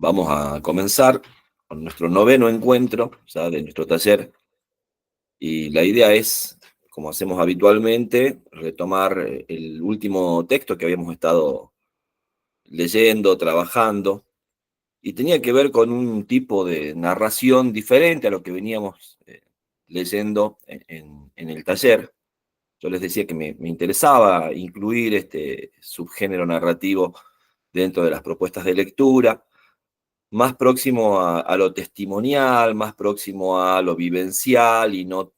Vamos a comenzar con nuestro noveno encuentro ya de nuestro taller y la idea es, como hacemos habitualmente, retomar el último texto que habíamos estado leyendo, trabajando, y tenía que ver con un tipo de narración diferente a lo que veníamos leyendo en el taller. Yo les decía que me interesaba incluir este subgénero narrativo dentro de las propuestas de lectura, más próximo a lo testimonial, más próximo a lo vivencial y no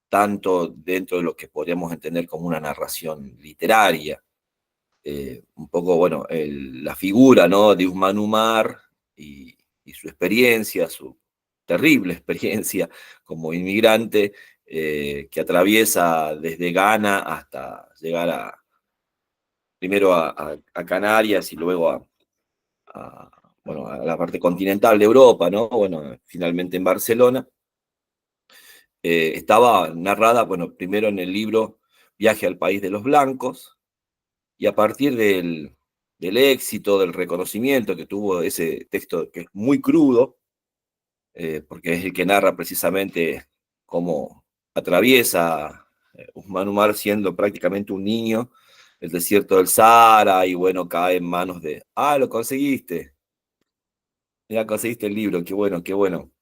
tanto dentro de lo que podríamos entender como una narración literaria. Un poco, bueno, la figura, ¿no?, de Usman Umar y su experiencia, su terrible experiencia como inmigrante que atraviesa desde Ghana hasta llegar primero a Canarias y luego bueno, a la parte continental de Europa, ¿no? Bueno, finalmente en Barcelona. Estaba narrada, bueno, primero en el libro Viaje al País de los Blancos, y a partir del éxito, del reconocimiento que tuvo ese texto, que es muy crudo, porque es el que narra precisamente cómo atraviesa Usman Umar siendo prácticamente un niño el desierto del Sahara y bueno, cae en manos lo conseguiste, ya conseguiste el libro, qué bueno, qué bueno.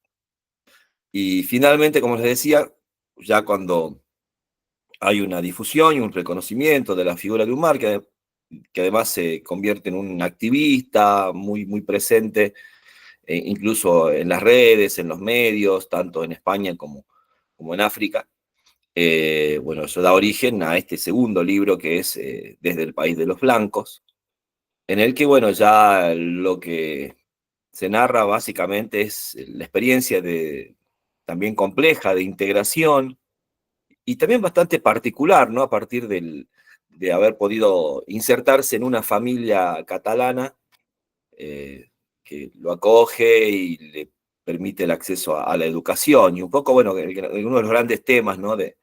Y finalmente, como les decía, ya cuando hay una difusión y un reconocimiento de la figura de Umar, que además se convierte en un activista muy, muy presente, incluso en las redes, en los medios, tanto en España como en África. Bueno, eso da origen a este segundo libro que es Desde el País de los Blancos, en el que, bueno, ya lo que se narra básicamente es la experiencia también compleja de integración y también bastante particular, ¿no? A partir de haber podido insertarse en una familia catalana eh, que lo acoge y le permite el acceso a la educación. Y un poco, bueno, uno de los grandes temas, ¿no?, de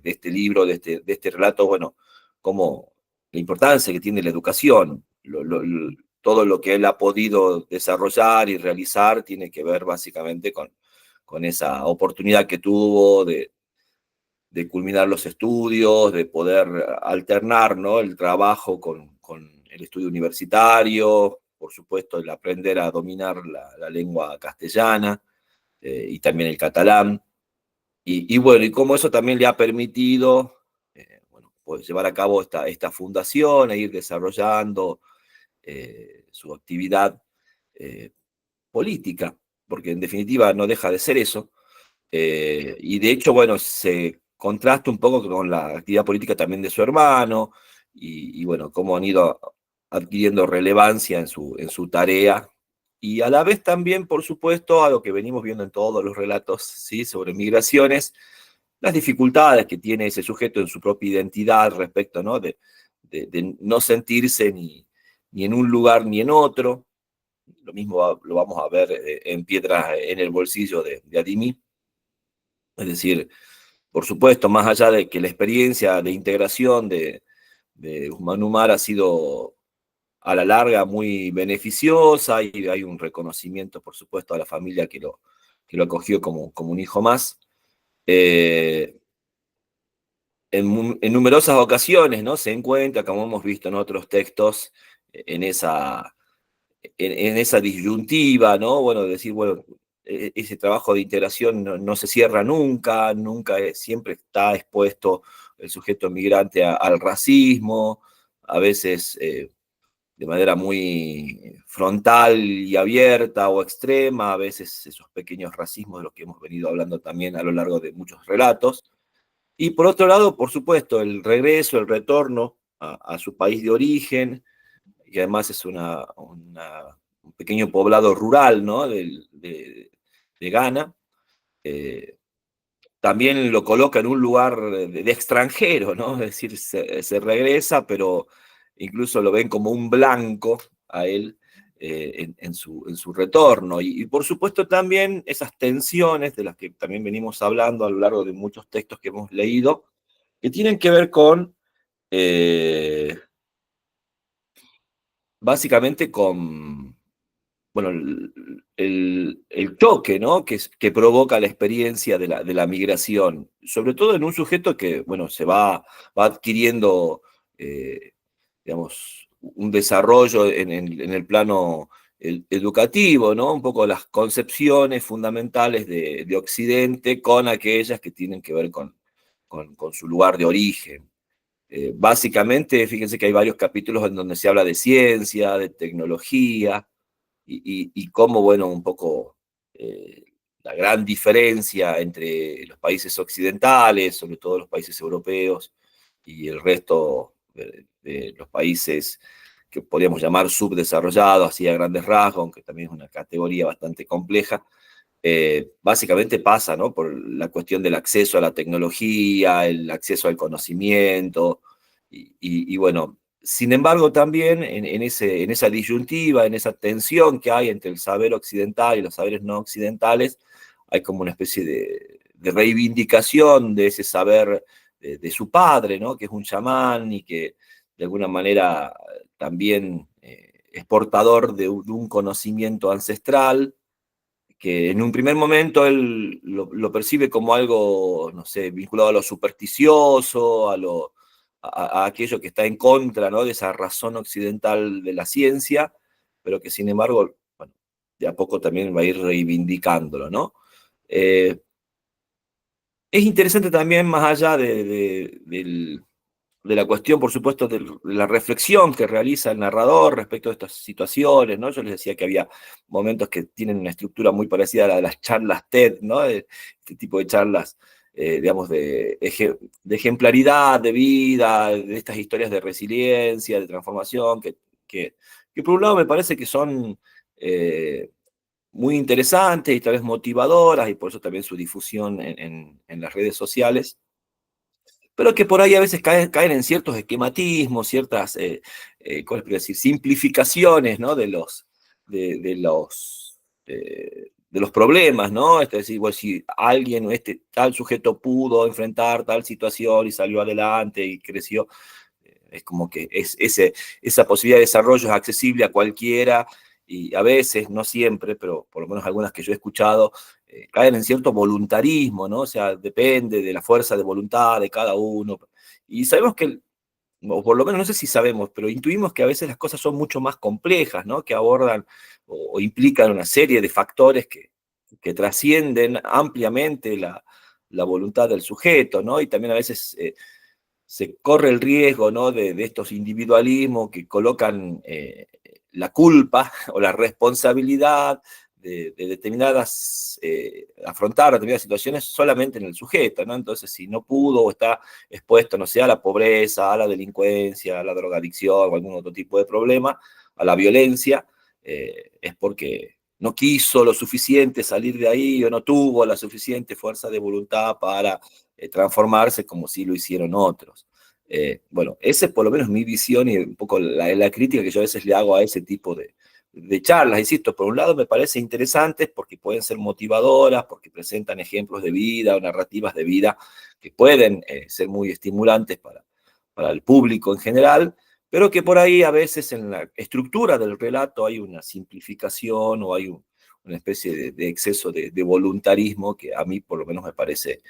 este libro, de este relato, bueno, como la importancia que tiene la educación, todo lo que él ha podido desarrollar y realizar tiene que ver básicamente con esa oportunidad que tuvo de culminar los estudios, de poder alternar, ¿no?, el trabajo con el estudio universitario, por supuesto el aprender a dominar la lengua castellana y también el catalán. Y bueno, y cómo eso también le ha permitido bueno, pues llevar a cabo esta fundación e ir desarrollando su actividad eh, política, porque en definitiva no deja de ser eso. Y de hecho, bueno, se contrasta un poco con la actividad política también de su hermano, y bueno, cómo han ido adquiriendo relevancia en su tarea, y a la vez también, por supuesto, a lo que venimos viendo en todos los relatos, ¿sí?, sobre migraciones, las dificultades que tiene ese sujeto en su propia identidad respecto, ¿no?, de no sentirse ni en un lugar ni en otro. Lo mismo lo vamos a ver en Piedras en el bolsillo de Adimi. Es decir, por supuesto, más allá de que la experiencia de integración de Usman Umar ha sido a la larga muy beneficiosa y hay un reconocimiento, por supuesto, a la familia que lo acogió como un hijo más. Eh, en numerosas ocasiones, ¿no?, se encuentra, como hemos visto en otros textos, en esa, en esa disyuntiva, ¿no? Bueno, decir, bueno, ese trabajo de integración no se cierra nunca, nunca siempre está expuesto el sujeto migrante al racismo, a veces de manera muy frontal y abierta o extrema, a veces esos pequeños racismos de los que hemos venido hablando también a lo largo de muchos relatos. Y por otro lado, por supuesto, el regreso, el retorno a su país de origen, que además es un pequeño poblado rural, ¿no?, de Ghana. eh, También lo coloca en un lugar de extranjero, ¿no? Es decir, se regresa, pero incluso lo ven como un blanco a él en su retorno. Y por supuesto también esas tensiones de las que también venimos hablando a lo largo de muchos textos que hemos leído, que tienen que ver con, eh, básicamente con bueno, el choque, ¿no? Que provoca la experiencia de la migración, sobre todo en un sujeto que, bueno, va adquiriendo, digamos, un desarrollo en el plano educativo, ¿no? Un poco las concepciones fundamentales de Occidente con aquellas que tienen que ver con su lugar de origen. Básicamente, fíjense que hay varios capítulos en donde se habla de ciencia, de tecnología, y cómo, bueno, un poco la gran diferencia entre los países occidentales, sobre todo los países europeos, y el resto de los países que podríamos llamar subdesarrollados, así a grandes rasgos, aunque también es una categoría bastante compleja. Básicamente pasa, ¿no? Por la cuestión del acceso a la tecnología, el acceso al conocimiento, bueno, sin embargo también en esa disyuntiva, en esa tensión que hay entre el saber occidental y los saberes no occidentales, hay como una especie de reivindicación de ese saber de su padre, ¿no? Que es un chamán y que de alguna manera también es portador de un conocimiento ancestral que en un primer momento él lo percibe como algo, no sé, vinculado a lo supersticioso, a aquello que está en contra, ¿no? De esa razón occidental de la ciencia, pero que sin embargo, bueno, de a poco también va a ir reivindicándolo, ¿no? Eh, es interesante también, más allá de la cuestión, por supuesto, de la reflexión que realiza el narrador respecto a estas situaciones, ¿no? Yo les decía que había momentos que tienen una estructura muy parecida a la de las charlas TED, ¿no? Este tipo de charlas, digamos, de ejemplaridad, de vida, de estas historias de resiliencia, de transformación, que, que por un lado me parece que son muy interesantes y tal vez motivadoras, y por eso también su difusión en las redes sociales, pero que por ahí a veces caen en ciertos esquematismos, ciertas, ¿cómo les puedo decir? Simplificaciones, ¿no? De los problemas, ¿no? Es decir, bueno, si alguien, tal sujeto pudo enfrentar tal situación y salió adelante y creció, es como que esa posibilidad de desarrollo es accesible a cualquiera, y a veces, no siempre, pero por lo menos algunas que yo he escuchado, caen en cierto voluntarismo, ¿no? O sea, depende de la fuerza de voluntad de cada uno. Y sabemos que, o por lo menos no sé si sabemos, pero intuimos que a veces las cosas son mucho más complejas, ¿no? Que abordan o implican una serie de factores que trascienden ampliamente la voluntad del sujeto, ¿no? Y también a veces se corre el riesgo, ¿no? De estos individualismos que colocan la culpa o la responsabilidad de determinadas, afrontar determinadas situaciones solamente en el sujeto, ¿no? Entonces, si no pudo o está expuesto, no sé, a la pobreza, a la delincuencia, a la drogadicción o algún otro tipo de problema, a la violencia, es porque no quiso lo suficiente salir de ahí o no tuvo la suficiente fuerza de voluntad para transformarse como si lo hicieron otros. Bueno, esa es por lo menos mi visión y un poco la crítica que yo a veces le hago a ese tipo de charlas. Insisto, por un lado me parece interesantes porque pueden ser motivadoras, porque presentan ejemplos de vida o narrativas de vida que pueden ser muy estimulantes para el público en general, pero que por ahí a veces en la estructura del relato hay una simplificación o hay una especie de exceso de voluntarismo que a mí por lo menos me parece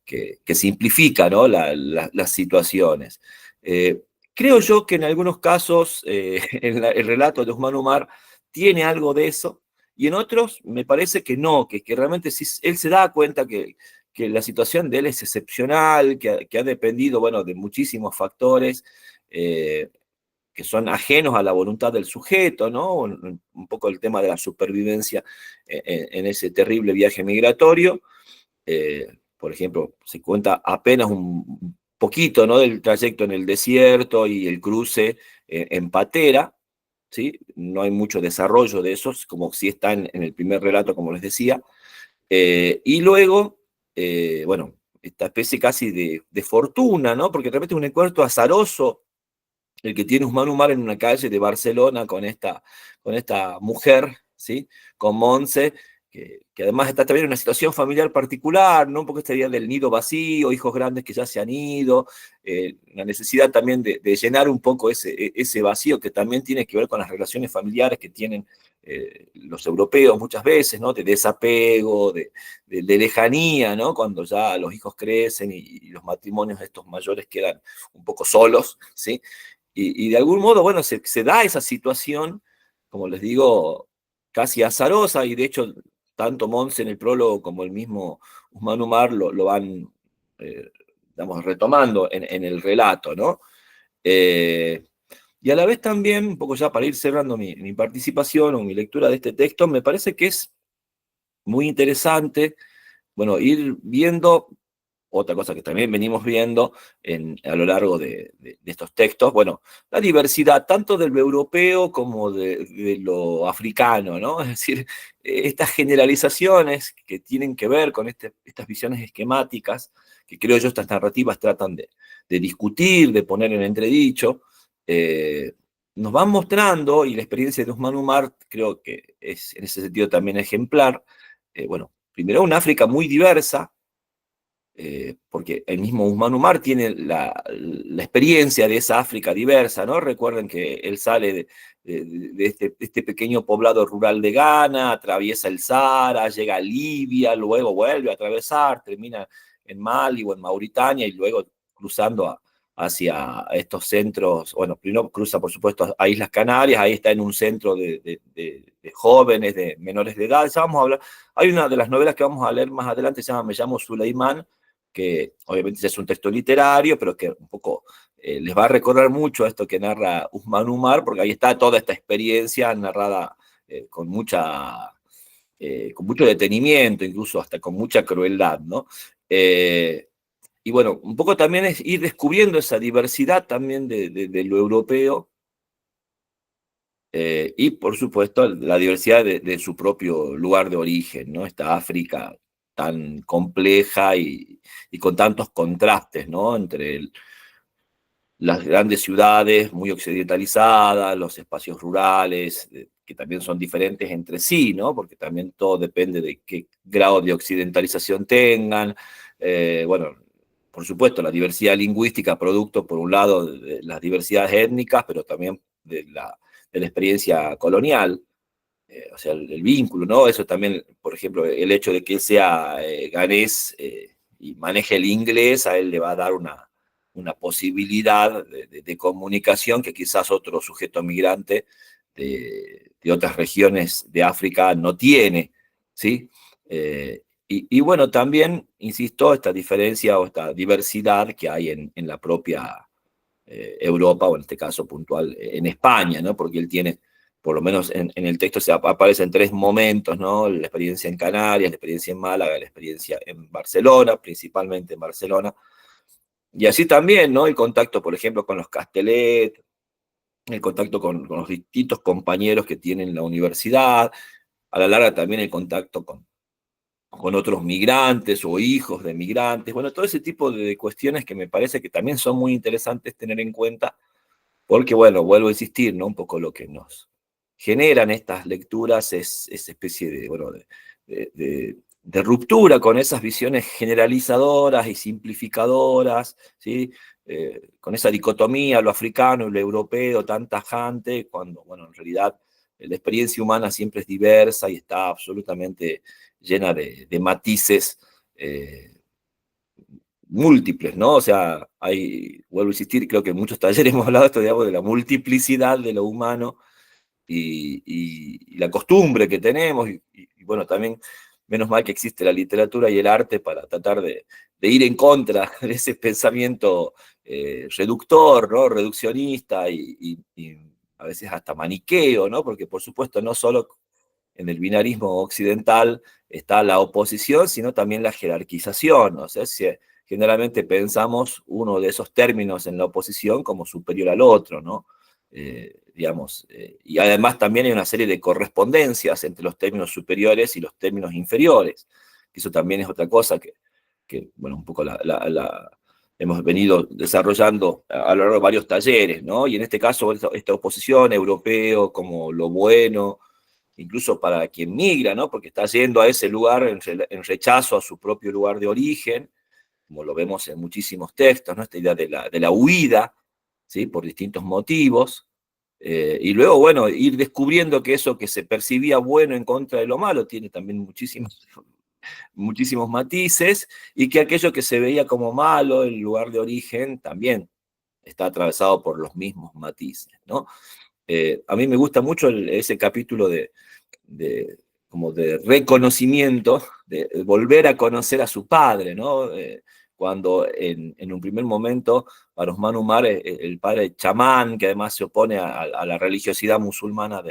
que simplifica, ¿no? Las situaciones. Creo yo que en algunos casos el relato de Usman Umar tiene algo de eso, y en otros me parece que no, que realmente sí, él se da cuenta que la situación de él es excepcional, que ha dependido, bueno, de muchísimos factores que son ajenos a la voluntad del sujeto, ¿no? Un poco el tema de la supervivencia en ese terrible viaje migratorio. Por ejemplo, se cuenta apenas un poquito, ¿no? Del trayecto en el desierto y el cruce en patera, ¿sí? No hay mucho desarrollo de esos, como si está en el primer relato, como les decía. Y luego, bueno, esta especie casi de fortuna, ¿no? Porque de repente es un encuentro azaroso el que tiene Usman Umar en una calle de Barcelona con esta mujer, ¿sí? Con Montse, que además está también en una situación familiar particular, ¿no? Un poco esta idea del nido vacío, hijos grandes que ya se han ido, la necesidad también de llenar un poco ese vacío que también tiene que ver con las relaciones familiares que tienen los europeos muchas veces, ¿no? De desapego, de lejanía, ¿no? Cuando ya los hijos crecen y los matrimonios de estos mayores quedan un poco solos, ¿sí? Y de algún modo, bueno, se da esa situación, como les digo, casi azarosa, y de hecho, tanto Monse en el prólogo como el mismo Usman Umar lo van, digamos, retomando en el relato, ¿no? Eh, y a la vez también, un poco ya para ir cerrando mi participación o mi lectura de este texto, me parece que es muy interesante, bueno, ir viendo otra cosa que también venimos viendo a lo largo de estos textos, bueno, la diversidad tanto del europeo como de lo africano, ¿no? Es decir, estas generalizaciones que tienen que ver con estas visiones esquemáticas, que creo yo estas narrativas tratan de discutir, de poner en entredicho, eh, nos van mostrando, y la experiencia de Usman Umar creo que es en ese sentido también ejemplar, bueno, primero una África muy diversa, porque el mismo Usman Umar tiene la experiencia de esa África diversa, ¿no? Recuerden que él sale de este pequeño poblado rural de Ghana, atraviesa el Sahara, llega a Libia, luego vuelve a atravesar, termina en Mali o en Mauritania y luego cruzando hacia estos centros, bueno, primero cruza por supuesto a Islas Canarias, ahí está en un centro de jóvenes, de menores de edad. Ya vamos a hablar, hay una de las novelas que vamos a leer más adelante, se llama Me llamo Suleimán, que obviamente es un texto literario, pero que un poco les va a recordar mucho a esto que narra Usman Umar, porque ahí está toda esta experiencia narrada con mucho detenimiento, incluso hasta con mucha crueldad, ¿no? Y bueno, un poco también es ir descubriendo esa diversidad también de lo europeo, y por supuesto la diversidad de su propio lugar de origen, ¿no? Esta África tan compleja y con tantos contrastes, ¿no? Entre las grandes ciudades muy occidentalizadas, los espacios rurales, que también son diferentes entre sí, ¿no? Porque también todo depende de qué grado de occidentalización tengan. Bueno, por supuesto, la diversidad lingüística, producto por un lado de las diversidades étnicas, pero también de la experiencia colonial, o sea, el vínculo, ¿no? Eso también, por ejemplo, el hecho de que él sea ganés y maneje el inglés, a él le va a dar una posibilidad de comunicación que quizás otro sujeto migrante de otras regiones de África no tiene, ¿sí? Y bueno, también, insisto, esta diferencia o esta diversidad que hay en la propia Europa, o en este caso puntual en España, ¿no? Porque él tiene, por lo menos en el texto aparecen tres momentos, ¿no? La experiencia en Canarias, la experiencia en Málaga, la experiencia en Barcelona, principalmente en Barcelona. Y así también, ¿no? El contacto, por ejemplo, con los Castellet, el contacto con los distintos compañeros que tienen la universidad, a la larga también el contacto con otros migrantes o hijos de migrantes, bueno, todo ese tipo de cuestiones que me parece que también son muy interesantes tener en cuenta, porque, bueno, vuelvo a insistir, ¿no? Un poco lo que nos generan estas lecturas es esa especie de, bueno, de ruptura con esas visiones generalizadoras y simplificadoras, ¿sí? Con esa dicotomía, lo africano y lo europeo tan tajante, cuando, bueno, en realidad la experiencia humana siempre es diversa y está absolutamente llena de matices múltiples, ¿no? O sea, vuelvo a insistir, creo que en muchos talleres hemos hablado esto, digamos, de la multiplicidad de lo humano y la costumbre que tenemos, y bueno, también menos mal que existe la literatura y el arte para tratar de ir en contra de ese pensamiento reductor, ¿no? Reduccionista y a veces hasta maniqueo, ¿no? Porque por supuesto no solo en el binarismo occidental está la oposición, sino también la jerarquización. O sea, generalmente pensamos uno de esos términos en la oposición como superior al otro, ¿no? Digamos, y además también hay una serie de correspondencias entre los términos superiores y los términos inferiores. Eso también es otra cosa que bueno, un poco hemos venido desarrollando a lo largo de varios talleres, ¿no? Y en este caso, esta oposición europeo como lo bueno, incluso para quien migra, ¿no? Porque está yendo a ese lugar en rechazo a su propio lugar de origen, como lo vemos en muchísimos textos, ¿no? Esta idea de la huida, ¿sí? Por distintos motivos. Y luego, bueno, ir descubriendo que eso que se percibía bueno en contra de lo malo tiene también muchísimos matices, y que aquello que se veía como malo, el lugar de origen, también está atravesado por los mismos matices, ¿no? A mí me gusta mucho ese capítulo de, como de reconocimiento, de volver a conocer a su padre, ¿no? Cuando en un primer momento, para Osman Umar, el padre chamán, que además se opone a la religiosidad musulmana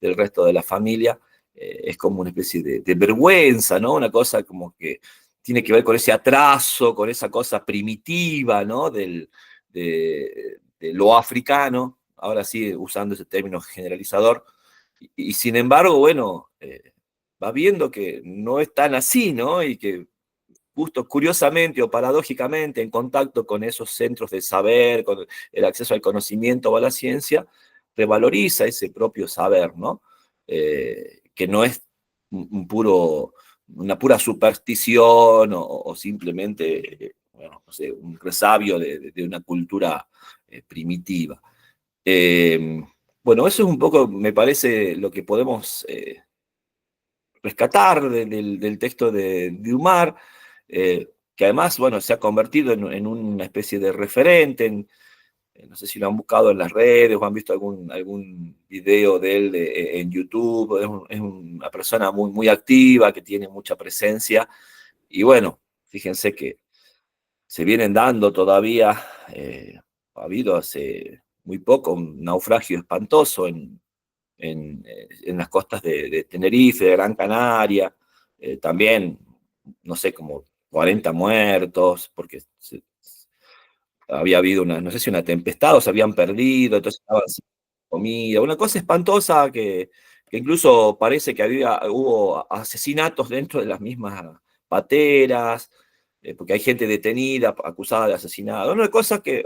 del resto de la familia, es como una especie de vergüenza, ¿no? Una cosa como que tiene que ver con ese atraso, con esa cosa primitiva, ¿no? De lo africano, ahora sí usando ese término generalizador, y sin embargo, bueno, va viendo que no es tan así, ¿no? Y que justo curiosamente o paradójicamente, en contacto con esos centros de saber, con el acceso al conocimiento o a la ciencia, revaloriza ese propio saber, ¿no? Que no es una pura superstición o simplemente, bueno, no sé, un resabio de una cultura primitiva. Eh, bueno, eso es un poco, me parece, lo que podemos rescatar del texto de Umar, que además, bueno, se ha convertido en una especie de referente. No sé si lo han buscado en las redes o han visto algún video de él en YouTube. Es una persona muy activa, que tiene mucha presencia. Y bueno, fíjense que se vienen dando todavía, ha habido hace muy poco un naufragio espantoso en las costas de Tenerife, de Gran Canaria, también, no sé, como 40 muertos, porque había habido no sé si una tempestad o se habían perdido, entonces estaban sin comida, una cosa espantosa que incluso parece que hubo asesinatos dentro de las mismas pateras, porque hay gente detenida, acusada de asesinato, una cosa que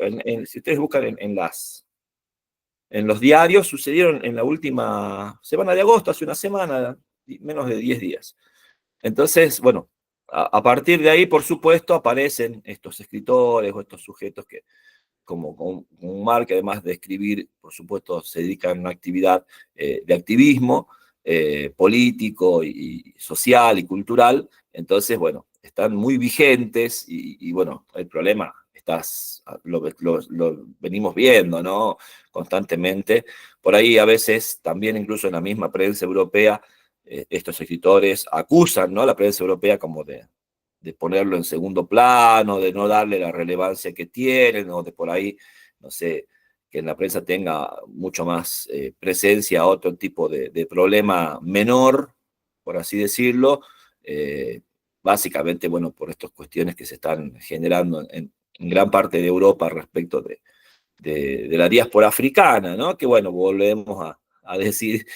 si ustedes buscan en los diarios, sucedieron en la última semana de agosto, hace una semana, menos de 10 días. Entonces, bueno, a partir de ahí, por supuesto, aparecen estos escritores o estos sujetos que, como Umar, que además de escribir, por supuesto, se dedican a una actividad de activismo político y social y cultural. Entonces, bueno, están muy vigentes y bueno, el problema lo venimos viendo, ¿no? Constantemente. Por ahí a veces también incluso en la misma prensa europea, estos escritores acusan, ¿no?, a la prensa europea como de ponerlo en segundo plano, de no darle la relevancia que tienen, o de por ahí, no sé, que en la prensa tenga mucho más presencia otro tipo de problema menor, por así decirlo, eh, básicamente, bueno, por estas cuestiones que se están generando en gran parte de Europa respecto de la diáspora africana, ¿no? Que bueno, volvemos a decir,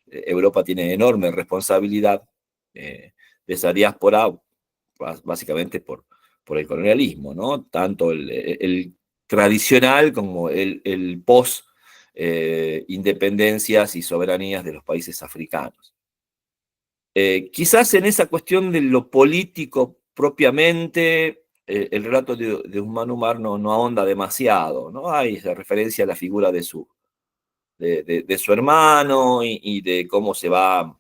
Europa tiene enorme responsabilidad de esa diáspora, básicamente por el colonialismo, ¿no? Tanto el tradicional como el post independencias y soberanías de los países africanos. Quizás en esa cuestión de lo político propiamente, el relato de Usman Umar no ahonda demasiado, ¿no? Hay esa referencia a la figura de su hermano y de cómo se va,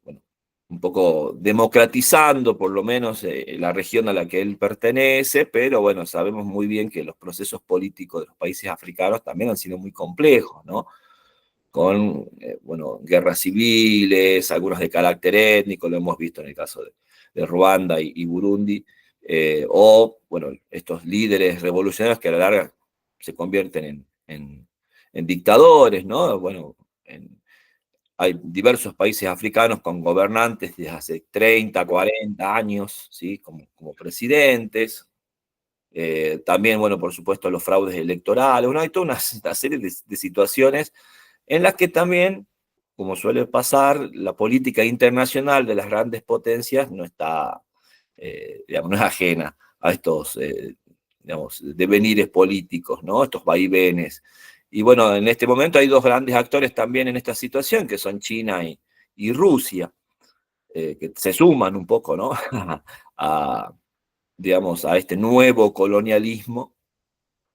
bueno, un poco democratizando por lo menos la región a la que él pertenece, pero bueno, sabemos muy bien que los procesos políticos de los países africanos también han sido muy complejos, ¿no? Con, bueno, guerras civiles, algunas de carácter étnico, lo hemos visto en el caso de Ruanda y Burundi, o, bueno, estos líderes revolucionarios que a la larga se convierten en dictadores, ¿no? Bueno, hay diversos países africanos con gobernantes desde hace 30, 40 años, ¿sí?, como presidentes. También, bueno, por supuesto, los fraudes electorales. Bueno, hay toda una serie de situaciones en las que también, como suele pasar, la política internacional de las grandes potencias no está, digamos, no es ajena a estos, digamos, devenires políticos, ¿no? Estos vaivenes. Y bueno, en este momento hay dos grandes actores también en esta situación, que son China y Rusia, que se suman un poco, ¿no? a, digamos, a este nuevo colonialismo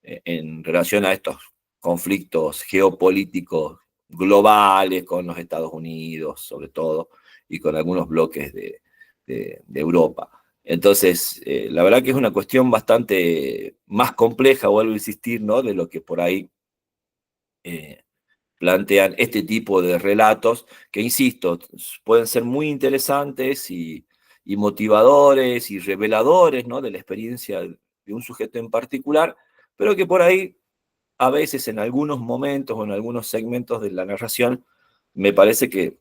en relación a estos conflictos geopolíticos globales con los Estados Unidos, sobre todo, y con algunos bloques de Europa. Entonces, la verdad que es una cuestión bastante más compleja, vuelvo a insistir, ¿no? De lo que por ahí plantean este tipo de relatos, que insisto, pueden ser muy interesantes y motivadores y reveladores, ¿no? De la experiencia de un sujeto en particular, pero que por ahí, a veces en algunos momentos o en algunos segmentos de la narración, me parece que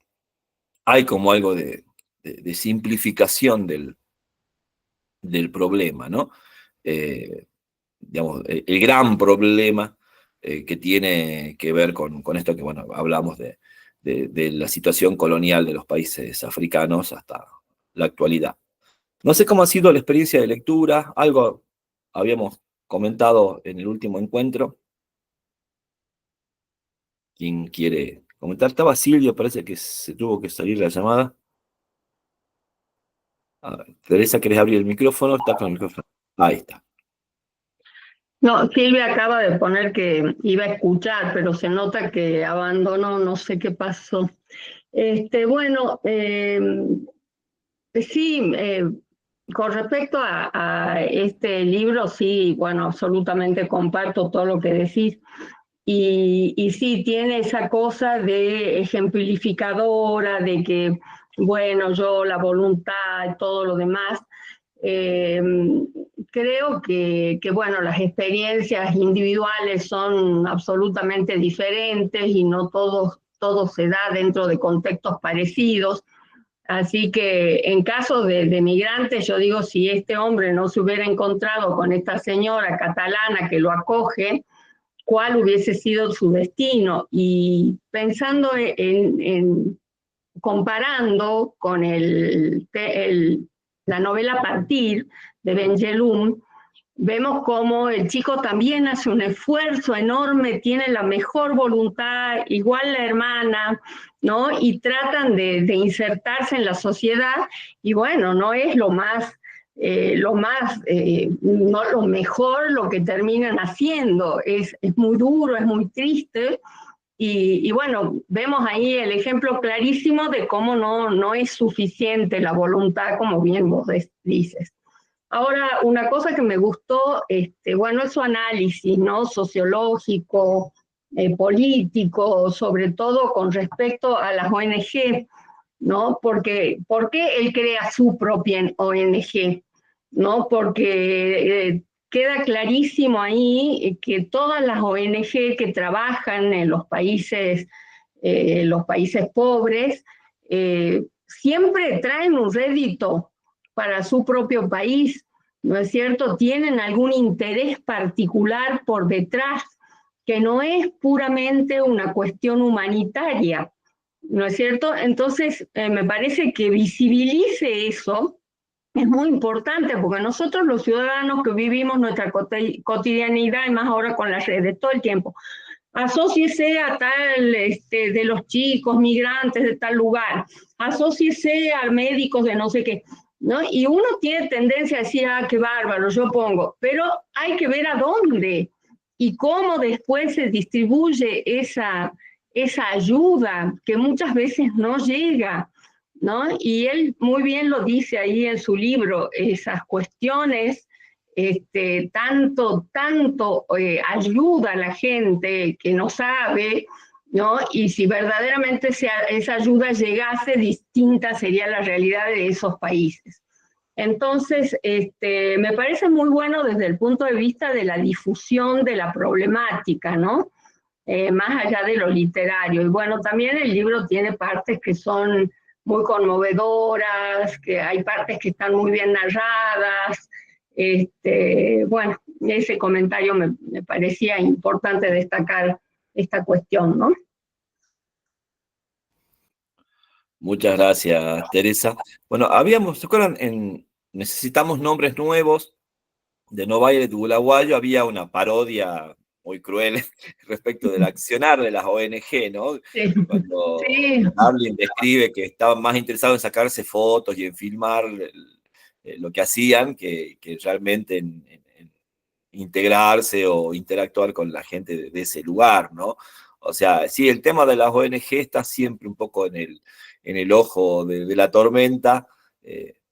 hay como algo de simplificación del problema, ¿no? Digamos, el gran problema que tiene que ver con esto que, bueno, hablamos de la situación colonial de los países africanos hasta la actualidad. No sé cómo ha sido la experiencia de lectura, algo habíamos comentado en el último encuentro. ¿Quién quiere comentar? Estaba Silvia, parece que se tuvo que salir la llamada. A ver, Teresa, ¿querés abrir el micrófono? Está con el micrófono. Ahí está. No, Silvia acaba de poner que iba a escuchar, pero se nota que abandonó, no sé qué pasó. Bueno, sí, con respecto a este libro, sí, bueno, absolutamente comparto todo lo que decís. Y sí, tiene esa cosa de ejemplificadora, de que, bueno, yo, la voluntad, todo lo demás. Eh, Creo que, bueno, las experiencias individuales son absolutamente diferentes y no todo se da dentro de contextos parecidos. Así que en caso de migrantes, yo digo, si este hombre no se hubiera encontrado con esta señora catalana que lo acoge, ¿cuál hubiese sido su destino? Y pensando comparando con la novela Partir de Benjelloun, vemos cómo el chico también hace un esfuerzo enorme, tiene la mejor voluntad, igual la hermana, ¿no? Y tratan de insertarse en la sociedad y bueno, no es no lo mejor lo que terminan haciendo, es muy duro, es muy triste, y bueno, vemos ahí el ejemplo clarísimo de cómo no es suficiente la voluntad, como bien vos dices. Ahora, una cosa que me gustó, bueno, es su análisis, ¿no? Sociológico, político, sobre todo con respecto a las ONG, ¿no? Porque, ¿por qué él crea su propia ONG? ¿No? Porque queda clarísimo ahí que todas las ONG que trabajan en los países pobres, siempre traen un rédito para su propio país, ¿no es cierto? Tienen algún interés particular por detrás, que no es puramente una cuestión humanitaria, ¿no es cierto? Entonces, me parece que visibilice eso es muy importante, porque nosotros los ciudadanos que vivimos nuestra cotidianidad, y más ahora con las redes, todo el tiempo, asóciese a tal, de los chicos migrantes de tal lugar, asóciese a médicos de no sé qué, ¿no? Y uno tiene tendencia a decir, ah, qué bárbaro, yo pongo, pero hay que ver a dónde y cómo después se distribuye esa ayuda que muchas veces no llega, ¿no? Y él muy bien lo dice ahí en su libro, esas cuestiones, tanto ayuda a la gente que no sabe, ¿no? Y si verdaderamente esa ayuda llegase, distinta sería la realidad de esos países. Entonces, me parece muy bueno desde el punto de vista de la difusión de la problemática, ¿no? Más allá de lo literario. Y bueno, también el libro tiene partes que son muy conmovedoras, que hay partes que están muy bien narradas. Bueno, ese comentario me parecía importante destacar esta cuestión, ¿no? Muchas gracias, Teresa. Bueno, ¿se acuerdan? Necesitamos nombres nuevos de No Baile de Bulaguayo, había una parodia muy cruel respecto del accionar de las ONG, ¿no? Sí, Cuando sí, Darling describe que estaban más interesados en sacarse fotos y en filmar lo que hacían que realmente integrarse o interactuar con la gente de ese lugar, ¿no? O sea, sí, el tema de las ONG está siempre un poco en el ojo de la tormenta,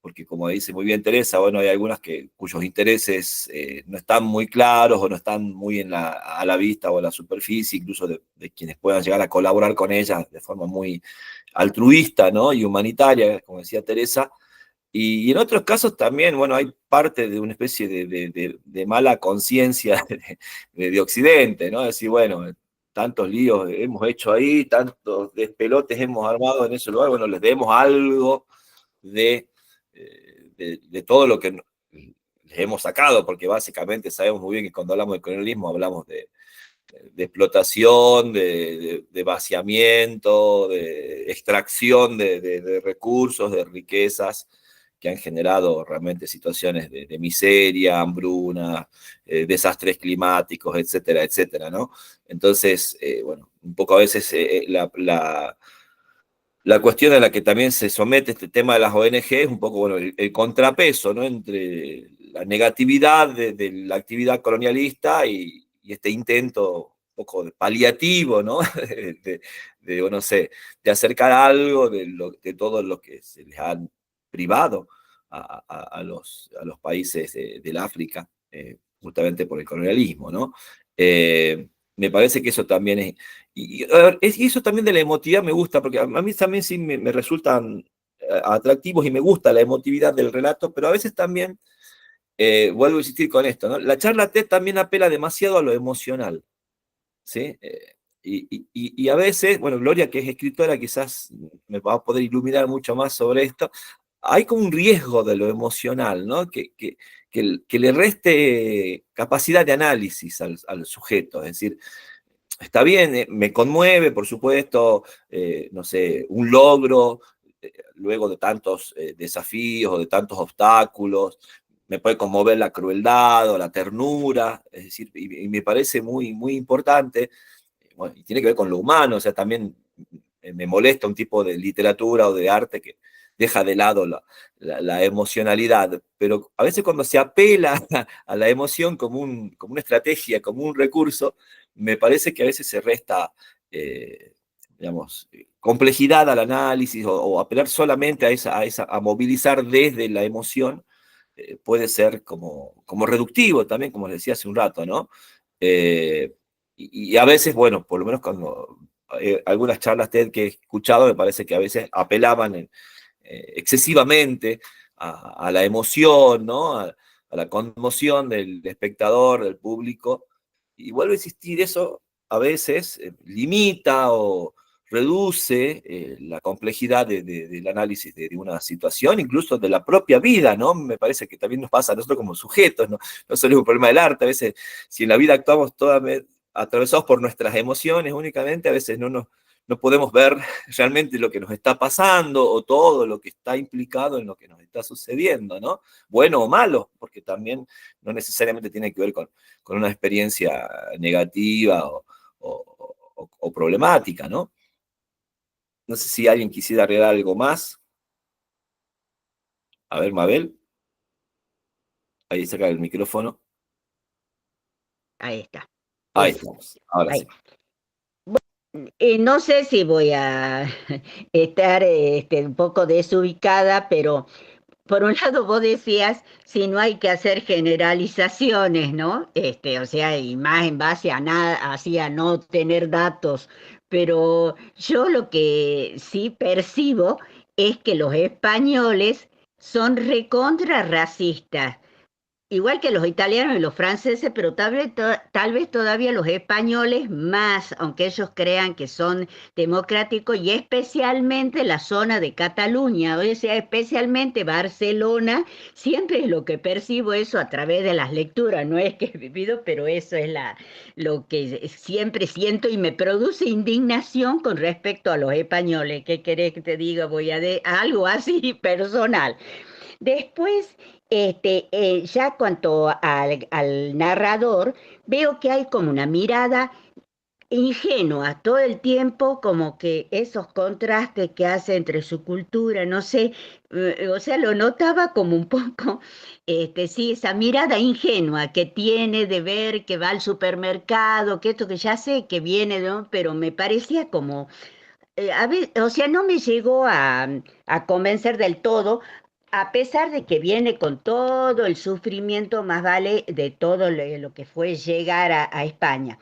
porque como dice muy bien Teresa, bueno, hay algunas cuyos intereses no están muy claros o no están muy a la vista o a la superficie, incluso de quienes puedan llegar a colaborar con ellas de forma muy altruista, ¿no? Y humanitaria, como decía Teresa. Y en otros casos también, bueno, hay parte de una especie de mala conciencia de Occidente, ¿no? Decir, bueno, tantos líos hemos hecho ahí, tantos despelotes hemos armado en ese lugar, bueno, les demos algo de todo lo que les hemos sacado, porque básicamente sabemos muy bien que cuando hablamos de colonialismo hablamos de explotación, de vaciamiento, de extracción de recursos, de riquezas que han generado realmente situaciones de miseria, hambruna, desastres climáticos, etcétera, etcétera, ¿no? Entonces, bueno, un poco a veces la cuestión a la que también se somete este tema de las ONG es un poco, bueno, el contrapeso, ¿no? Entre la negatividad de la actividad colonialista y este intento un poco paliativo, ¿no? No sé, de acercar algo de todo lo que se les han privado a los países del África, justamente por el colonialismo, ¿no? Me parece que eso también es, y eso también de la emotividad me gusta, porque a mí también sí me resultan atractivos y me gusta la emotividad del relato, pero a veces también, vuelvo a insistir con esto, ¿no? La charla TED también apela demasiado a lo emocional, ¿sí? Y a veces, bueno, Gloria, que es escritora, quizás me va a poder iluminar mucho más sobre esto, hay como un riesgo de lo emocional, ¿no? Que le reste capacidad de análisis al sujeto, es decir, está bien, me conmueve, por supuesto, no sé, un logro, luego de tantos desafíos o de tantos obstáculos, me puede conmover la crueldad o la ternura, es decir, y me parece muy, muy importante, bueno, y tiene que ver con lo humano, o sea, también me molesta un tipo de literatura o de arte que deja de lado la emocionalidad, pero a veces cuando se apela a la emoción como una estrategia, como un recurso, me parece que a veces se resta, digamos, complejidad al análisis o apelar solamente a movilizar desde la emoción, puede ser como reductivo también, como les decía hace un rato, ¿no? Y a veces, bueno, por lo menos cuando algunas charlas TED que he escuchado, me parece que a veces apelaban excesivamente a la emoción, ¿no? A la conmoción del espectador, del público, y vuelvo a insistir, eso a veces limita o reduce la complejidad del análisis de una situación, incluso de la propia vida, ¿no? Me parece que también nos pasa a nosotros como sujetos, ¿no? No solo es un problema del arte, a veces si en la vida actuamos atravesados por nuestras emociones únicamente, a veces no podemos ver realmente lo que nos está pasando o todo lo que está implicado en lo que nos está sucediendo, ¿no? Bueno o malo, porque también no necesariamente tiene que ver con una experiencia negativa o problemática, ¿no? No sé si alguien quisiera agregar algo más. A ver, Mabel. Ahí saca el micrófono. Ahí está. Ahí estamos. Ahora ahí. sí. No sé si voy a estar un poco desubicada, pero por un lado vos decías, si no hay que hacer generalizaciones, ¿no? O sea, y más en base a nada, así a no tener datos, pero yo lo que sí percibo es que los españoles son recontra racistas. Igual que los italianos y los franceses, pero tal vez todavía los españoles más, aunque ellos crean que son democráticos, y especialmente la zona de Cataluña, o sea, especialmente Barcelona, siempre es lo que percibo eso a través de las lecturas, no es que he vivido, pero eso es lo que siempre siento y me produce indignación con respecto a los españoles. ¿Qué querés que te diga? Voy a algo así personal. Después, ya cuanto al narrador, veo que hay como una mirada ingenua todo el tiempo, como que esos contrastes que hace entre su cultura, no sé, o sea, lo notaba como un poco, sí, esa mirada ingenua que tiene de ver que va al supermercado, que esto que ya sé que viene, ¿no? Pero me parecía como, o sea, no me llegó a convencer del todo, a pesar de que viene con todo el sufrimiento, más vale, de todo lo que fue llegar a España.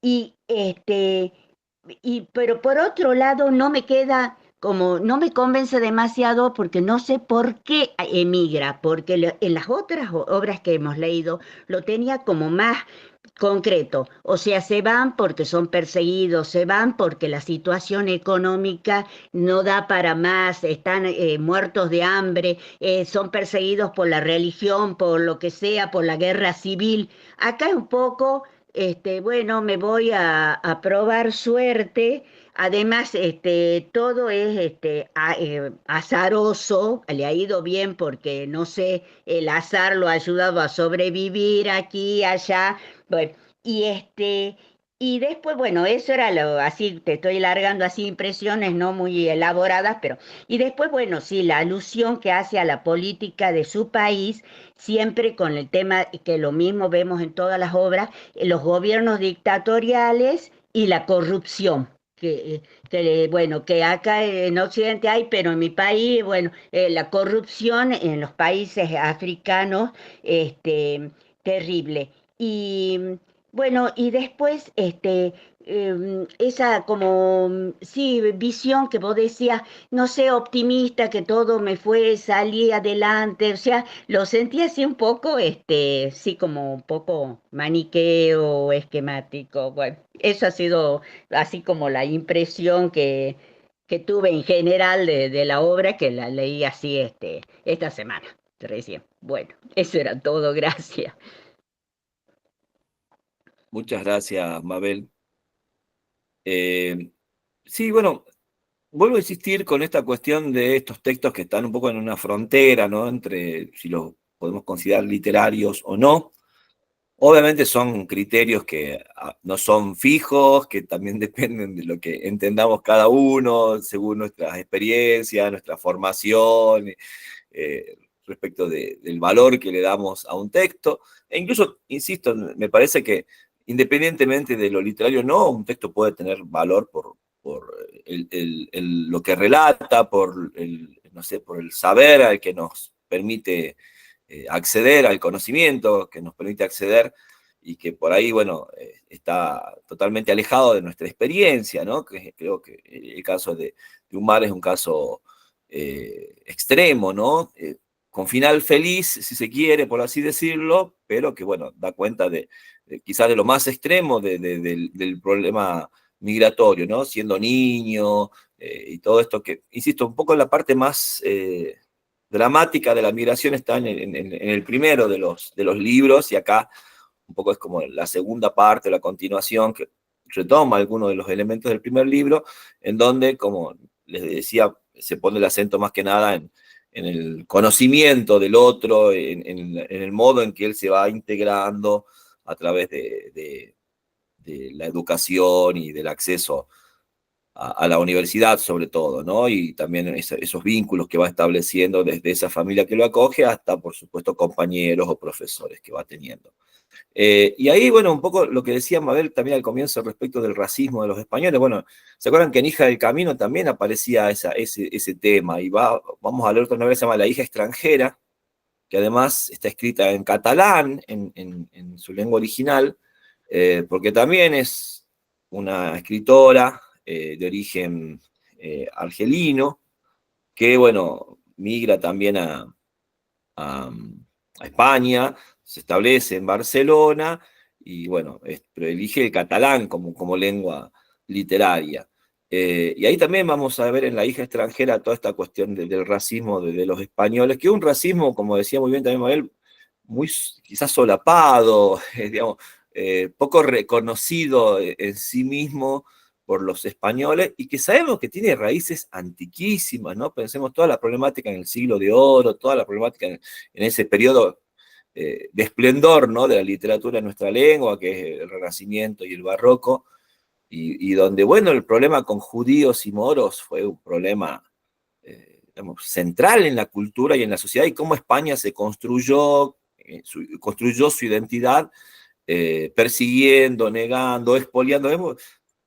Y pero por otro lado no me queda como, no me convence demasiado porque no sé por qué emigra, porque en las otras obras que hemos leído lo tenía como más concreto. O sea, se van porque son perseguidos, se van porque la situación económica no da para más, están muertos de hambre, son perseguidos por la religión, por lo que sea, por la guerra civil. Acá es un poco bueno, me voy a probar suerte. Además, todo es azaroso, le ha ido bien porque, no sé, el azar lo ha ayudado a sobrevivir aquí, allá. Bueno, y y después, bueno, eso era lo, así, te estoy largando así impresiones no muy elaboradas, pero, y después, bueno, sí, la alusión que hace a la política de su país, siempre con el tema que lo mismo vemos en todas las obras, los gobiernos dictatoriales y la corrupción. Bueno, que acá en Occidente hay, pero en mi país, bueno, la corrupción en los países africanos, terrible. Y bueno, y después, esa como, sí, visión que vos decías, no sé, optimista, que todo me fue, salí adelante, o sea, lo sentí así un poco, sí, como un poco maniqueo, esquemático. Bueno, eso ha sido así como la impresión que tuve en general de la obra, que la leí así, esta semana, recién. Bueno, eso era todo, gracias. Muchas gracias, Mabel. Sí, bueno, vuelvo a insistir con esta cuestión de estos textos que están un poco en una frontera, ¿no? Entre si los podemos considerar literarios o no. Obviamente son criterios que no son fijos, que también dependen de lo que entendamos cada uno, según nuestras experiencias, nuestra formación, respecto del valor que le damos a un texto. E incluso, insisto, me parece que independientemente de lo literario, no, un texto puede tener valor por lo que relata, no sé, por el saber al que nos permite acceder al conocimiento, que nos permite acceder y que por ahí, bueno, está totalmente alejado de nuestra experiencia, ¿no? Creo que el caso de Umar es un caso extremo, ¿no? Con final feliz, si se quiere, por así decirlo, pero que, bueno, da cuenta quizás de lo más extremo del problema migratorio, ¿no? Siendo niño y todo esto que, insisto, un poco en la parte más dramática de la migración está en el primero de los libros, y acá un poco es como la segunda parte, la continuación, que retoma algunos de los elementos del primer libro, en donde, como les decía, se pone el acento más que nada en el conocimiento del otro, en el modo en que él se va integrando a través de la educación y del acceso a la universidad sobre todo, ¿no? Y también esos vínculos que va estableciendo desde esa familia que lo acoge hasta, por supuesto, compañeros o profesores que va teniendo. Y ahí, bueno, un poco lo que decía Mabel también al comienzo respecto del racismo de los españoles. Bueno, ¿se acuerdan que en Hija del Camino también aparecía ese tema? Y vamos a leer otra novela que se llama La hija extranjera, que además está escrita en catalán, en su lengua original, porque también es una escritora de origen argelino, que, bueno, migra también a, a España, se establece en Barcelona y, bueno, pero elige el catalán como lengua literaria. Y ahí también vamos a ver en La hija extranjera toda esta cuestión del racismo de los españoles, que es un racismo, como decía muy bien también Mabel, muy quizás solapado, digamos, poco reconocido en sí mismo por los españoles, y que sabemos que tiene raíces antiquísimas, ¿no? Pensemos toda la problemática en el siglo de oro, toda la problemática en ese periodo de esplendor, ¿no? De la literatura en nuestra lengua, que es el Renacimiento y el Barroco, y donde, bueno, el problema con judíos y moros fue un problema digamos, central en la cultura y en la sociedad, y cómo España se construyó, construyó su identidad persiguiendo, negando, expoliando.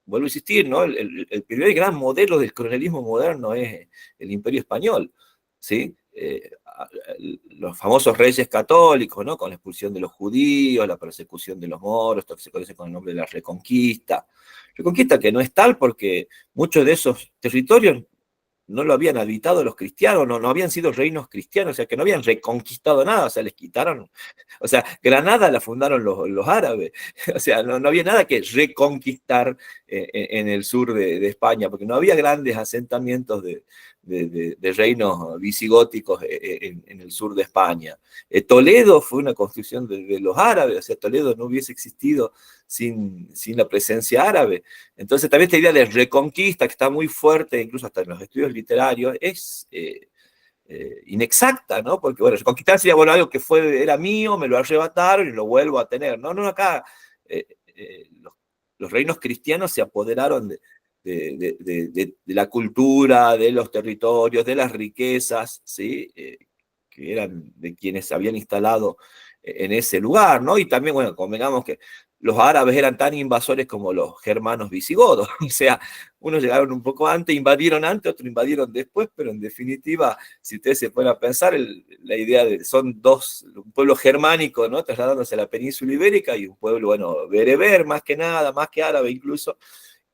Vuelvo a insistir, ¿no? El primer gran modelo del colonialismo moderno es el Imperio Español, ¿sí? Los famosos reyes católicos, ¿no? Con la expulsión de los judíos, la persecución de los moros, esto que se conoce con el nombre de la Reconquista. Reconquista que no es tal porque muchos de esos territorios no lo habían habitado los cristianos, no habían sido reinos cristianos, o sea, que no habían reconquistado nada, o sea, les quitaron, o sea, Granada la fundaron los árabes, o sea, no había nada que reconquistar en el sur de España, porque no había grandes asentamientos de reinos visigóticos en el sur de España. Toledo fue una construcción de los árabes, o sea, Toledo no hubiese existido sin la presencia árabe. Entonces también esta idea de reconquista, que está muy fuerte, incluso hasta en los estudios literarios, es inexacta, ¿no? Porque, bueno, reconquistar sería, bueno, algo que era mío, me lo arrebataron y lo vuelvo a tener. No, acá los reinos cristianos se apoderaron de la cultura, de los territorios, de las riquezas, ¿sí? Que eran de quienes se habían instalado en ese lugar, ¿no? Y también, bueno, convengamos que los árabes eran tan invasores como los germanos visigodos, o sea, unos llegaron un poco antes, invadieron antes, otros invadieron después, pero en definitiva, si ustedes se pueden pensar, la idea son un pueblo germánico, ¿no? Trasladándose a la península ibérica, y un pueblo, bueno, bereber más que nada, más que árabe incluso,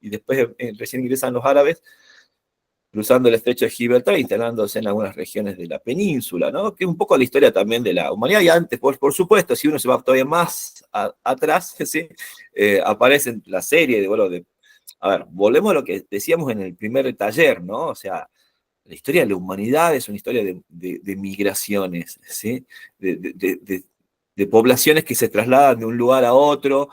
y después recién ingresan los árabes, cruzando el estrecho de Gibraltar, instalándose en algunas regiones de la península, ¿no? Que es un poco la historia también de la humanidad. Y antes, por supuesto, si uno se va todavía más atrás, ¿sí? Aparece la serie a ver, volvemos a lo que decíamos en el primer taller, ¿no? O sea, la historia de la humanidad es una historia de migraciones, ¿sí? De poblaciones que se trasladan de un lugar a otro.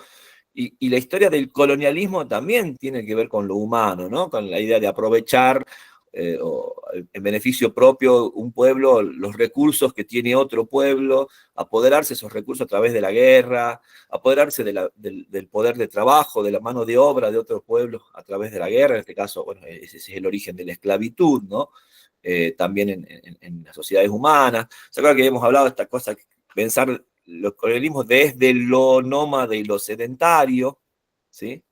Y la historia del colonialismo también tiene que ver con lo humano, ¿no? Con la idea de aprovechar en beneficio propio un pueblo, los recursos que tiene otro pueblo, apoderarse de esos recursos a través de la guerra, apoderarse del poder de trabajo, de la mano de obra de otros pueblos a través de la guerra. En este caso, bueno, ese es el origen de la esclavitud, ¿no? También en las sociedades humanas. ¿Se acuerdan que hemos hablado de esta cosa, pensar los colonialismos desde lo nómade y lo sedentario, ¿sí?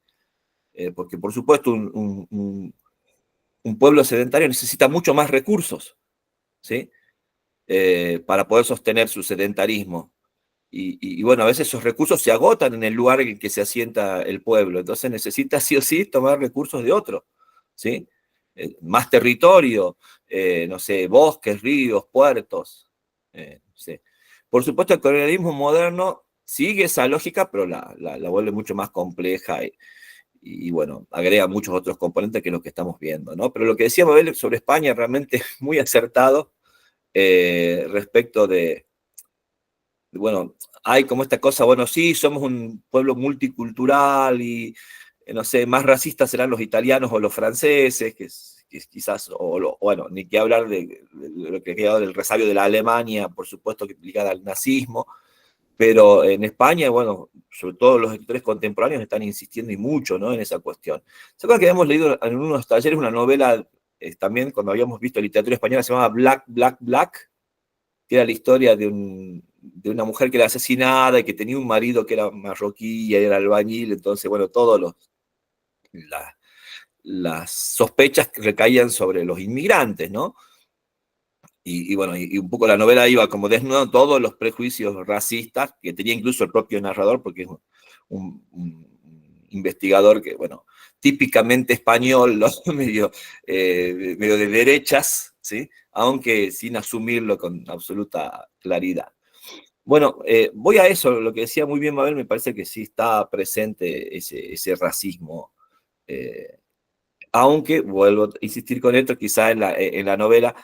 Porque por supuesto un pueblo sedentario necesita mucho más recursos, ¿sí? Para poder sostener su sedentarismo. Y bueno, a veces esos recursos se agotan en el lugar en el que se asienta el pueblo, entonces necesita sí o sí tomar recursos de otro, ¿sí? Más territorio, no sé, bosques, ríos, puertos, sí. Por supuesto, el colonialismo moderno sigue esa lógica, pero la vuelve mucho más compleja y, bueno, agrega muchos otros componentes que es lo que estamos viendo, ¿no? Pero lo que decía Mabel sobre España realmente es muy acertado respecto bueno, hay como esta cosa, bueno, sí, somos un pueblo multicultural y, no sé, más racistas serán los italianos o los franceses, que quizás, bueno, ni que hablar de lo que queda del resabio de la Alemania, por supuesto, que ligada al nazismo, pero en España, bueno, sobre todo los escritores contemporáneos están insistiendo y mucho, ¿no? En esa cuestión. ¿Se acuerdan que habíamos leído en unos talleres una novela, también cuando habíamos visto literatura española, se llamaba Black, Black, Black, que era la historia de una mujer que era asesinada y que tenía un marido que era marroquí y era albañil? Entonces, bueno, las sospechas recaían sobre los inmigrantes, ¿no? Bueno, y un poco la novela iba como desnudando todos los prejuicios racistas que tenía incluso el propio narrador, porque es un investigador que, bueno, típicamente español, ¿no? medio de derechas, ¿sí? Aunque sin asumirlo con absoluta claridad. Bueno, voy a eso, lo que decía muy bien Mabel, me parece que sí está presente ese racismo, aunque, vuelvo a insistir con esto, quizá en la novela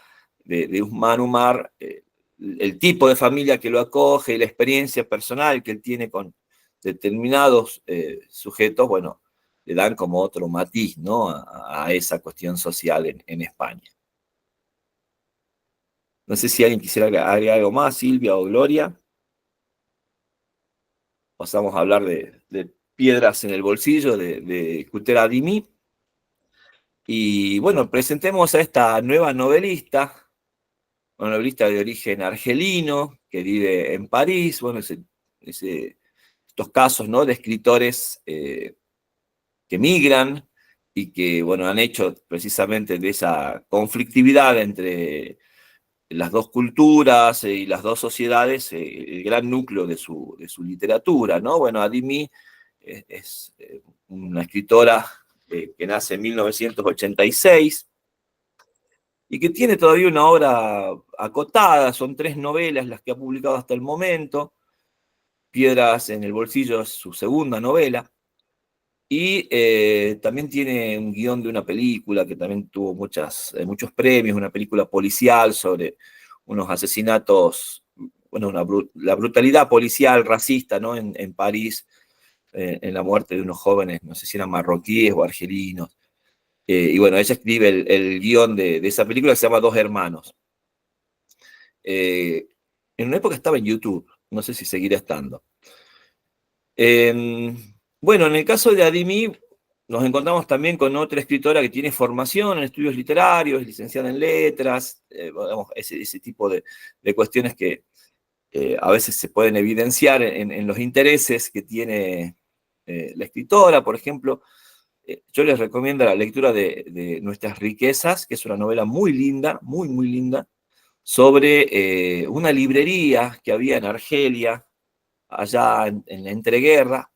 de Usman Umar, el tipo de familia que lo acoge, la experiencia personal que él tiene con determinados sujetos, bueno, le dan como otro matiz, ¿no? a esa cuestión social en España. No sé si alguien quisiera agregar algo más, Silvia o Gloria. Pasamos a hablar de Piedras en el bolsillo de Kuter Adimi. Y bueno, presentemos a esta nueva novelista, una novelista de origen argelino, que vive en París. Bueno, estos casos, ¿no?, de escritores que migran y que, bueno, han hecho precisamente de esa conflictividad entre las dos culturas y las dos sociedades el gran núcleo de su literatura, ¿no? Bueno, Adimi es una escritora que nace en 1986 y que tiene todavía una obra acotada. Son 3 novelas las que ha publicado hasta el momento. Piedras en el bolsillo es su segunda novela. Y también tiene un guión de una película que también tuvo muchos premios, una película policial sobre unos asesinatos, bueno, la brutalidad policial racista, ¿no?, en París, en la muerte de unos jóvenes, no sé si eran marroquíes o argelinos. Y bueno, ella escribe el guión de esa película que se llama Dos Hermanos. En una época estaba en YouTube, no sé si seguirá estando. Bueno, en el caso de Adimi, nos encontramos también con otra escritora que tiene formación en estudios literarios, es licenciada en letras, digamos, ese tipo de cuestiones que a veces se pueden evidenciar en los intereses que tiene la escritora. Por ejemplo, yo les recomiendo la lectura de Nuestras Riquezas, que es una novela muy linda, muy, muy linda, sobre una librería que había en Argelia, allá en la entreguerra,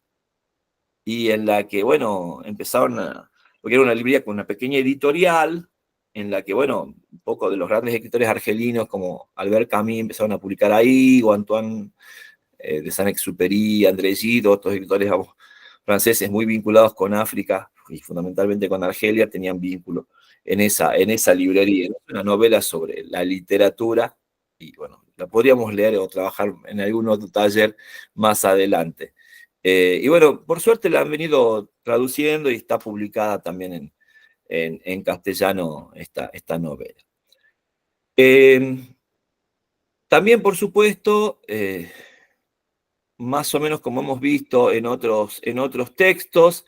y en la que, bueno, porque era una librería con una pequeña editorial, en la que, bueno, un poco de los grandes escritores argelinos como Albert Camus empezaron a publicar ahí, o Antoine de Saint-Exupéry, André Gide, otros escritores, digamos, franceses muy vinculados con África y fundamentalmente con Argelia, tenían vínculo en esa librería. Es una novela sobre la literatura y, bueno, la podríamos leer o trabajar en algún otro taller más adelante. Y bueno, por suerte la han venido traduciendo y está publicada también en castellano esta novela. También, por supuesto, más o menos como hemos visto en otros textos,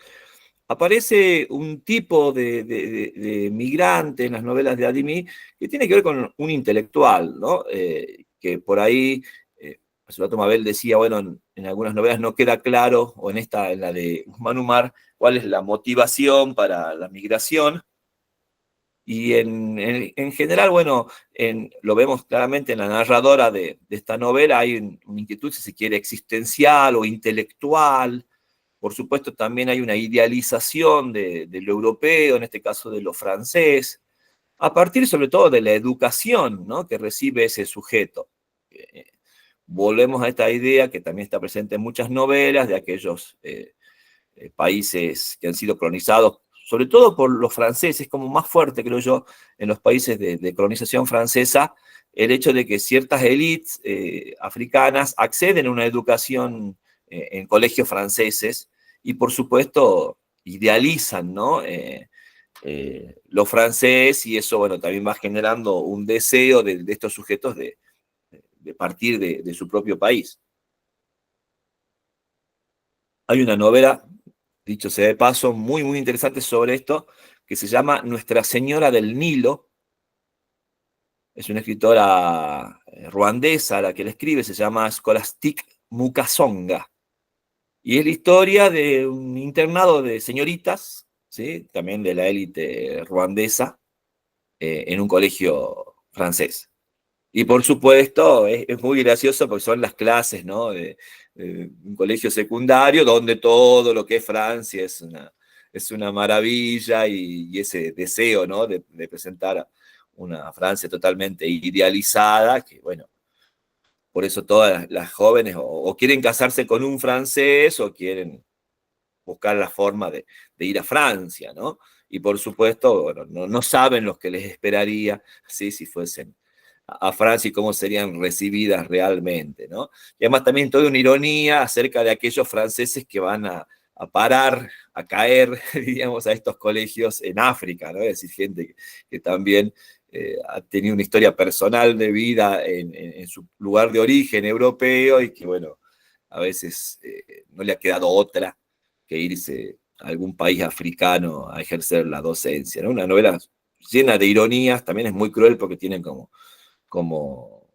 aparece un tipo de migrante en las novelas de Adimi que tiene que ver con un intelectual, ¿no? Que por ahí, Rato Mabel decía, bueno, en algunas novelas no queda claro, o en la de Usman Umar, cuál es la motivación para la migración. Y en general, bueno, lo vemos claramente en la narradora de esta novela, hay una inquietud, si se quiere, existencial o intelectual. Por supuesto, también hay una idealización de lo europeo, en este caso de lo francés, a partir sobre todo de la educación, ¿no?, que recibe ese sujeto. Volvemos a esta idea que también está presente en muchas novelas de aquellos países que han sido colonizados, sobre todo por los franceses, como más fuerte, creo yo, en los países de colonización francesa, el hecho de que ciertas élites africanas acceden a una educación en colegios franceses y, por supuesto, idealizan, ¿no?, lo francés, y eso, bueno, también va generando un deseo de estos sujetos de partir de su propio país. Hay una novela, dicho sea de paso, muy, muy interesante sobre esto, que se llama Nuestra Señora del Nilo. Es una escritora ruandesa la que la escribe, se llama Scholastique Mukasonga. Y es la historia de un internado de señoritas, ¿sí?, también de la élite ruandesa, en un colegio francés. Y por supuesto, es muy gracioso porque son las clases, ¿no?, de un colegio secundario donde todo lo que es Francia es una maravilla, y ese deseo, ¿no?, de presentar una Francia totalmente idealizada, que, bueno, por eso todas las jóvenes o quieren casarse con un francés o quieren buscar la forma de ir a Francia, ¿no? Y por supuesto, bueno, no saben lo que les esperaría, ¿sí?, si fuesen a Francia y cómo serían recibidas realmente, ¿no? Y además también toda una ironía acerca de aquellos franceses que van a parar, a caer, diríamos, a estos colegios en África, ¿no? Es decir, gente que también ha tenido una historia personal de vida en su lugar de origen europeo y que, bueno, a veces no le ha quedado otra que irse a algún país africano a ejercer la docencia, ¿no? Una novela llena de ironías, también es muy cruel porque tiene como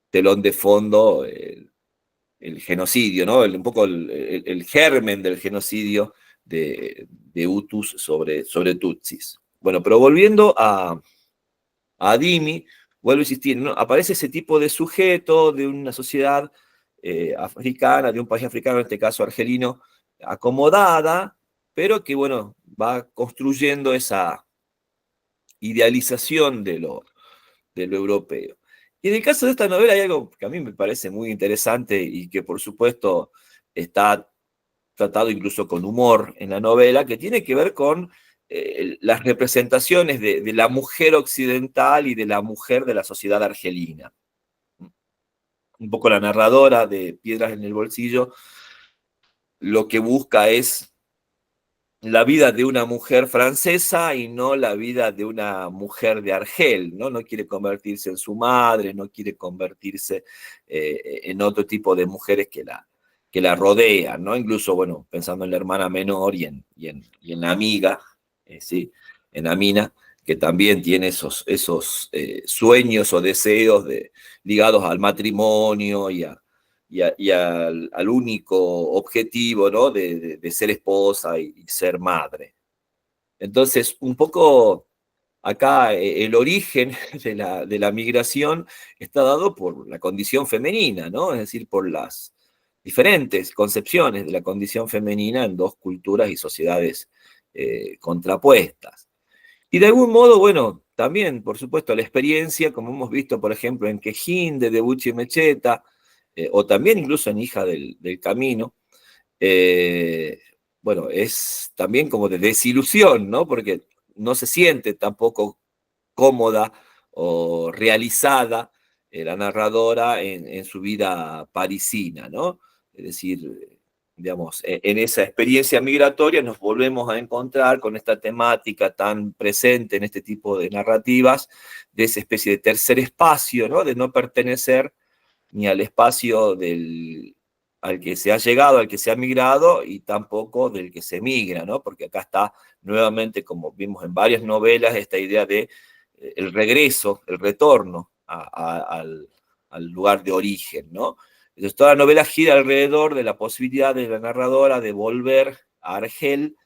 telón de fondo el genocidio, ¿no? Un poco el germen del genocidio de Hutus sobre Tutsis. Bueno, pero volviendo a Dimi, vuelvo a insistir, ¿no? Aparece ese tipo de sujeto de una sociedad africana, de un país africano, en este caso argelino, acomodada, pero que, bueno, va construyendo esa idealización de lo europeo. Y en el caso de esta novela hay algo que a mí me parece muy interesante y que por supuesto está tratado incluso con humor en la novela, que tiene que ver con las representaciones de la mujer occidental y de la mujer de la sociedad argelina. Un poco la narradora de Piedras en el Bolsillo lo que busca es la vida de una mujer francesa y no la vida de una mujer de Argel, ¿no? No quiere convertirse en su madre, no quiere convertirse en otro tipo de mujeres que la rodean, ¿no? Incluso, bueno, pensando en la hermana menor y en la amiga, ¿sí? En Amina, que también tiene esos sueños o deseos ligados al matrimonio y al único objetivo, ¿no? de ser esposa y ser madre. Entonces, un poco acá el origen de la migración está dado por la condición femenina, ¿no? Es decir, por las diferentes concepciones de la condición femenina en dos culturas y sociedades contrapuestas. Y de algún modo, bueno, también, por supuesto, la experiencia, como hemos visto, por ejemplo, en Quejín, de Debuchy Mecheta, o también incluso en Hija del Camino, eh, bueno, es también como de desilusión, ¿no? Porque no se siente tampoco cómoda o realizada la narradora en su vida parisina, ¿no? Es decir, digamos, en esa experiencia migratoria nos volvemos a encontrar con esta temática tan presente en este tipo de narrativas, de esa especie de tercer espacio, ¿no? De no pertenecer ni al espacio al que se ha llegado, al que se ha migrado, y tampoco del que se migra, ¿no? Porque acá está nuevamente, como vimos en varias novelas, esta idea de el regreso, el retorno al lugar de origen, ¿no? Entonces toda la novela gira alrededor de la posibilidad de la narradora de volver a Argel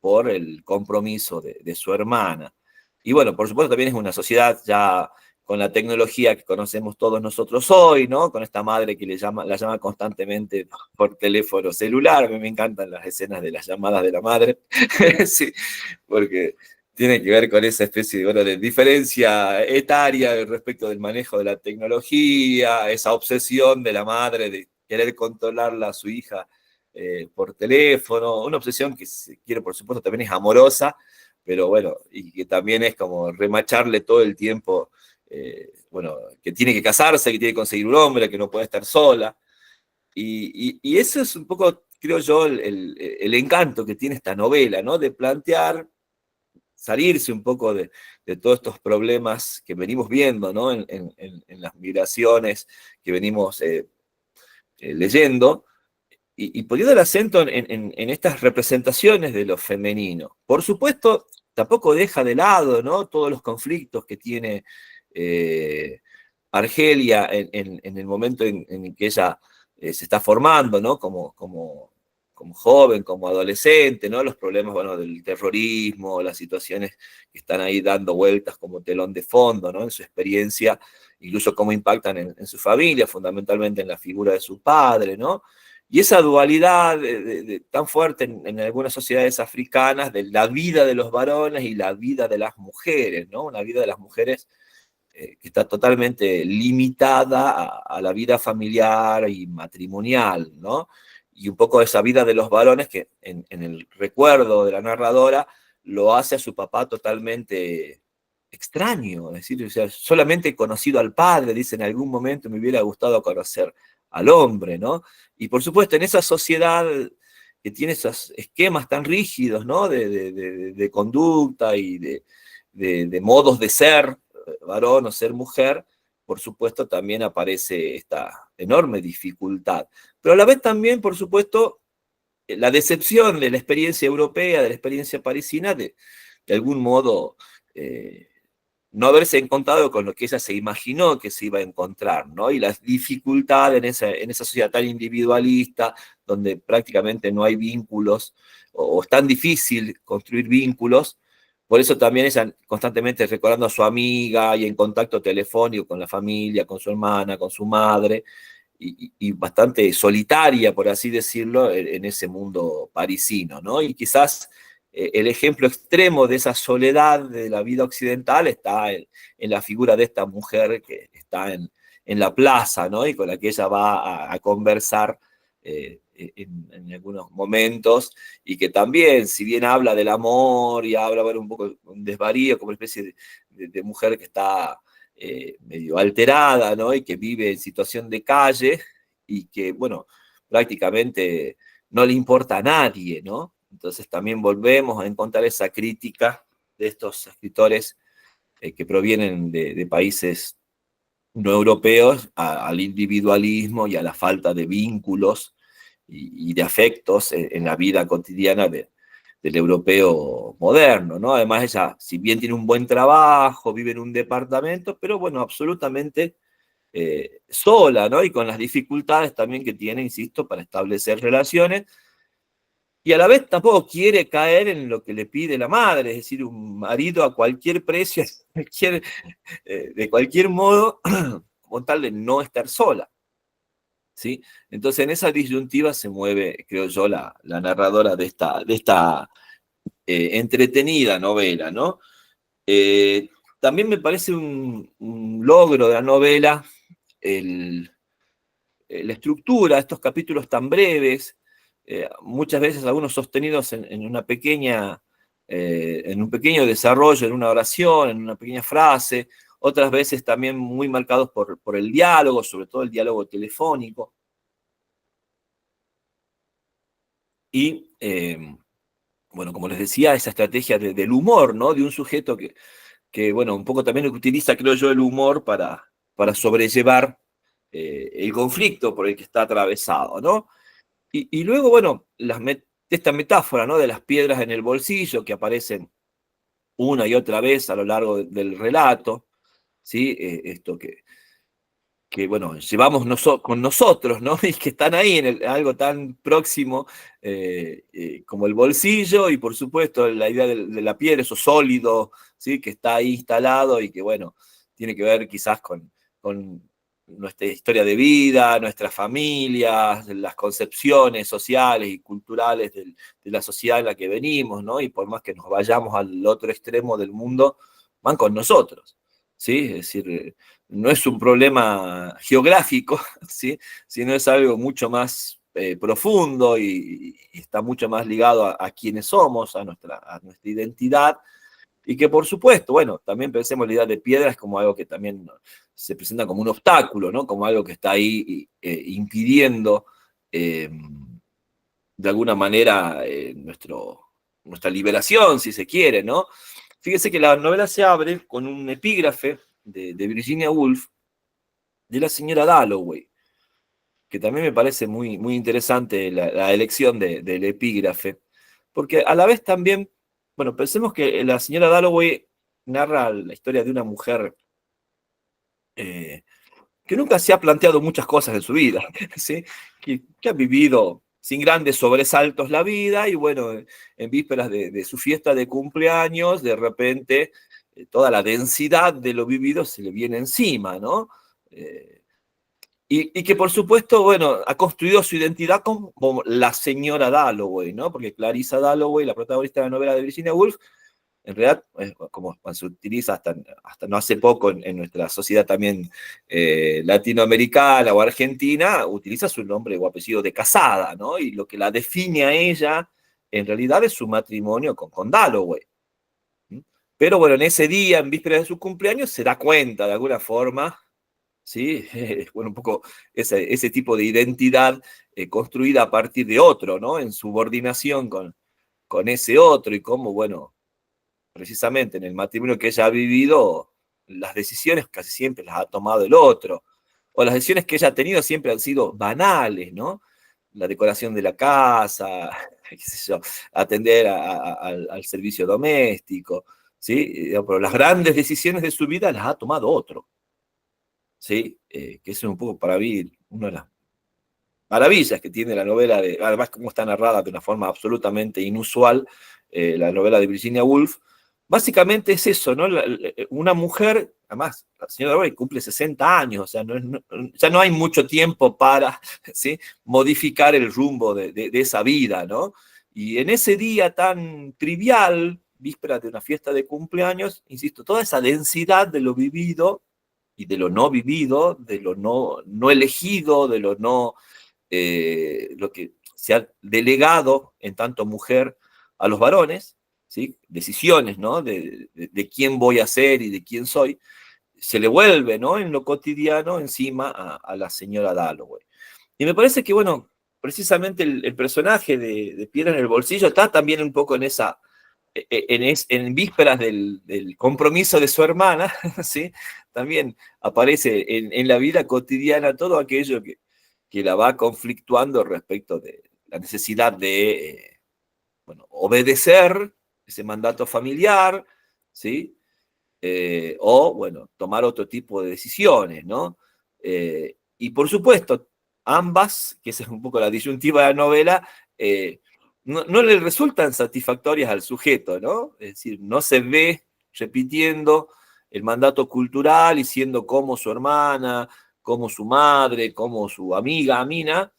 por el compromiso de su hermana. Y bueno, por supuesto también es una sociedad ya con la tecnología que conocemos todos nosotros hoy, ¿no? Con esta madre que la llama constantemente por teléfono celular. A mí me encantan las escenas de las llamadas de la madre, sí, porque tiene que ver con esa especie de, bueno, de diferencia etaria respecto del manejo de la tecnología, esa obsesión de la madre de querer controlarla a su hija por teléfono, una obsesión que se quiere, por supuesto, también es amorosa, pero bueno, y que también es como remacharle todo el tiempo, bueno, que tiene que casarse, que tiene que conseguir un hombre, que no puede estar sola. Y eso es un poco, creo yo, el encanto que tiene esta novela, ¿no? De plantear, salirse un poco de todos estos problemas que venimos viendo, ¿no? En las migraciones que venimos leyendo, y poniendo el acento en estas representaciones de lo femenino. Por supuesto, tampoco deja de lado, ¿no? Todos los conflictos que tiene Argelia en el momento en que ella se está formando, ¿no? Como joven, como adolescente, ¿no? Los problemas, bueno, del terrorismo, las situaciones que están ahí dando vueltas como telón de fondo, ¿no? En su experiencia, incluso cómo impactan en su familia, fundamentalmente en la figura de su padre, ¿no? Y esa dualidad tan fuerte en algunas sociedades africanas de la vida de los varones y la vida de las mujeres, ¿no? Una vida de las mujeres que está totalmente limitada a la vida familiar y matrimonial, ¿no? Y un poco esa vida de los varones que en el recuerdo de la narradora lo hace a su papá totalmente extraño, es decir, o sea, solamente he conocido al padre, dice en algún momento me hubiera gustado conocer al hombre, ¿no? Y por supuesto, en esa sociedad que tiene esos esquemas tan rígidos, ¿no? De conducta y de modos de ser varón o ser mujer, por supuesto, también aparece esta enorme dificultad. Pero a la vez también, por supuesto, la decepción de la experiencia europea, de la experiencia parisina, de algún modo no haberse encontrado con lo que ella se imaginó que se iba a encontrar, ¿no? Y las dificultades en esa sociedad tan individualista, donde prácticamente no hay vínculos, o es tan difícil construir vínculos. Por eso también ella constantemente recordando a su amiga y en contacto telefónico con la familia, con su hermana, con su madre, y bastante solitaria, por así decirlo, en ese mundo parisino, ¿no? Y quizás el ejemplo extremo de esa soledad de la vida occidental está en la figura de esta mujer que está en la plaza, ¿no? Y con la que ella va a conversar en algunos momentos, y que también, si bien habla del amor y habla, bueno, un poco un desvarío, como una especie de mujer que está medio alterada, ¿no? Y que vive en situación de calle y que, bueno, prácticamente no le importa a nadie, ¿no? Entonces también volvemos a encontrar esa crítica de estos escritores que provienen de países no europeos al individualismo y a la falta de vínculos y de afectos en la vida cotidiana del europeo moderno, ¿no? Además ella, si bien tiene un buen trabajo, vive en un departamento, pero bueno, absolutamente sola, ¿no? Y con las dificultades también que tiene, insisto, para establecer relaciones, y a la vez tampoco quiere caer en lo que le pide la madre, es decir, un marido a cualquier precio, de cualquier modo, con tal de no estar sola, ¿sí? Entonces en esa disyuntiva se mueve, creo yo, la narradora de esta entretenida novela, ¿no? También me parece un logro de la novela la estructura, estos capítulos tan breves, muchas veces algunos sostenidos en una pequeña, en un pequeño desarrollo, en una oración, en una pequeña frase, otras veces también muy marcados por el diálogo, sobre todo el diálogo telefónico. Y, bueno, como les decía, esa estrategia del humor, ¿no? De un sujeto que, bueno, un poco también utiliza, creo yo, el humor para sobrellevar el conflicto por el que está atravesado, ¿no? Y luego, bueno, esta metáfora, ¿no? De las piedras en el bolsillo que aparecen una y otra vez a lo largo del relato, ¿sí? Esto bueno, llevamos con nosotros, ¿no? Y que están ahí en algo tan próximo como el bolsillo, y por supuesto la idea de la piedra, eso sólido, ¿sí? Que está ahí instalado y que, bueno, tiene que ver quizás con nuestra historia de vida, nuestras familias, las concepciones sociales y culturales de la sociedad en la que venimos, ¿no? Y por más que nos vayamos al otro extremo del mundo, van con nosotros, ¿sí? Es decir, no es un problema geográfico, ¿sí? Sino es algo mucho más profundo y está mucho más ligado a quienes somos, a nuestra identidad, y que por supuesto, bueno, también pensemos la idea de piedras como algo que también se presenta como un obstáculo, ¿no? Como algo que está ahí impidiendo de alguna manera nuestra liberación, si se quiere, ¿no? Fíjese que la novela se abre con un epígrafe de Virginia Woolf, de la señora Dalloway, que también me parece muy, muy interesante la elección del epígrafe, porque a la vez también, bueno, pensemos que la señora Dalloway narra la historia de una mujer que nunca se ha planteado muchas cosas en su vida, ¿sí? Que ha vivido sin grandes sobresaltos la vida, y bueno, en vísperas de su fiesta de cumpleaños, de repente toda la densidad de lo vivido se le viene encima, ¿no? Y que por supuesto, bueno, ha construido su identidad como la señora Dalloway, ¿no? Porque Clarissa Dalloway, la protagonista de la novela de Virginia Woolf, en realidad, como se utiliza hasta no hace poco en nuestra sociedad también latinoamericana o argentina, utiliza su nombre o apellido de casada, ¿no? Y lo que la define a ella, en realidad, es su matrimonio con Dalloway. Pero bueno, en ese día, en vísperas de su cumpleaños, se da cuenta de alguna forma, ¿sí? Bueno, un poco ese tipo de identidad construida a partir de otro, ¿no? En subordinación con ese otro, y cómo, bueno, precisamente en el matrimonio que ella ha vivido, las decisiones casi siempre las ha tomado el otro, o las decisiones que ella ha tenido siempre han sido banales, ¿no? la decoración de la casa, qué sé yo, atender al servicio doméstico, ¿sí? Pero las grandes decisiones de su vida las ha tomado otro, ¿sí? Que es un poco para mí una de las maravillas que tiene la novela, además como está narrada de una forma absolutamente inusual, la novela de Virginia Woolf. Básicamente es eso, ¿no? Una mujer, además, la señora Dalloway cumple 60 años, o sea, ya no hay mucho tiempo para, ¿sí?, modificar el rumbo de esa vida, ¿no? Y en ese día tan trivial, víspera de una fiesta de cumpleaños, insisto, toda esa densidad de lo vivido y de lo no vivido, de lo no elegido, de lo que se ha delegado en tanto mujer a los varones, ¿sí?, decisiones, ¿no?, de quién voy a ser y de quién soy, se le vuelve, ¿no?, en lo cotidiano encima a la señora Dalloway. Y me parece que, bueno, precisamente el personaje de Piedra en el Bolsillo está también un poco en esa, en vísperas del compromiso de su hermana, ¿sí? También aparece en la vida cotidiana todo aquello que la va conflictuando respecto de la necesidad de, bueno, obedecer ese mandato familiar, ¿sí? O, bueno, tomar otro tipo de decisiones, ¿no? Y por supuesto, ambas, que esa es un poco la disyuntiva de la novela, no le resultan satisfactorias al sujeto, ¿no? Es decir, no se ve repitiendo el mandato cultural y siendo como su hermana, como su madre, como su amiga Amina,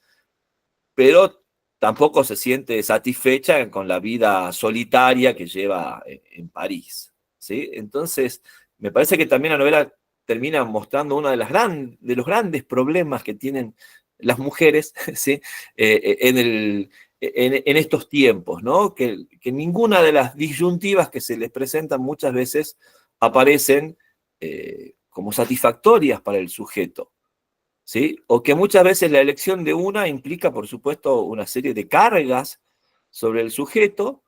pero tampoco se siente satisfecha con la vida solitaria que lleva en París, ¿sí? Entonces, me parece que también la novela termina mostrando uno de los grandes problemas que tienen las mujeres, ¿sí?, en estos tiempos, ¿no? Que ninguna de las disyuntivas que se les presentan muchas veces aparecen como satisfactorias para el sujeto, ¿sí? O que muchas veces la elección de una implica, por supuesto, una serie de cargas sobre el sujeto,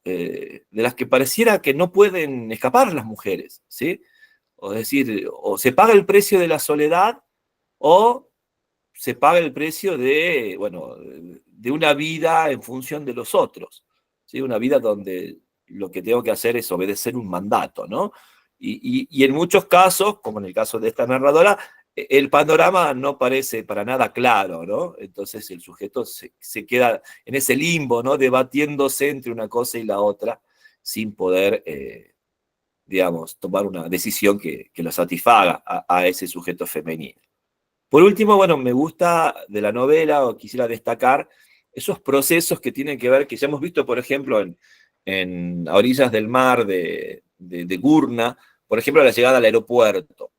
de las que pareciera que no pueden escapar las mujeres, ¿sí? O es decir, o se paga el precio de la soledad, o se paga el precio de, bueno, de una vida en función de los otros, ¿sí? Una vida donde lo que tengo que hacer es obedecer un mandato, ¿no? Y en muchos casos, como en el caso de esta narradora, el panorama no parece para nada claro, ¿no? Entonces el sujeto se queda en ese limbo, ¿no?, debatiéndose entre una cosa y la otra, sin poder, digamos, tomar una decisión que lo satisfaga a ese sujeto femenino. Por último, bueno, me gusta de la novela, o quisiera destacar, esos procesos que tienen que ver, que ya hemos visto, por ejemplo, A orillas del mar de Gurna, por ejemplo, la llegada al aeropuerto,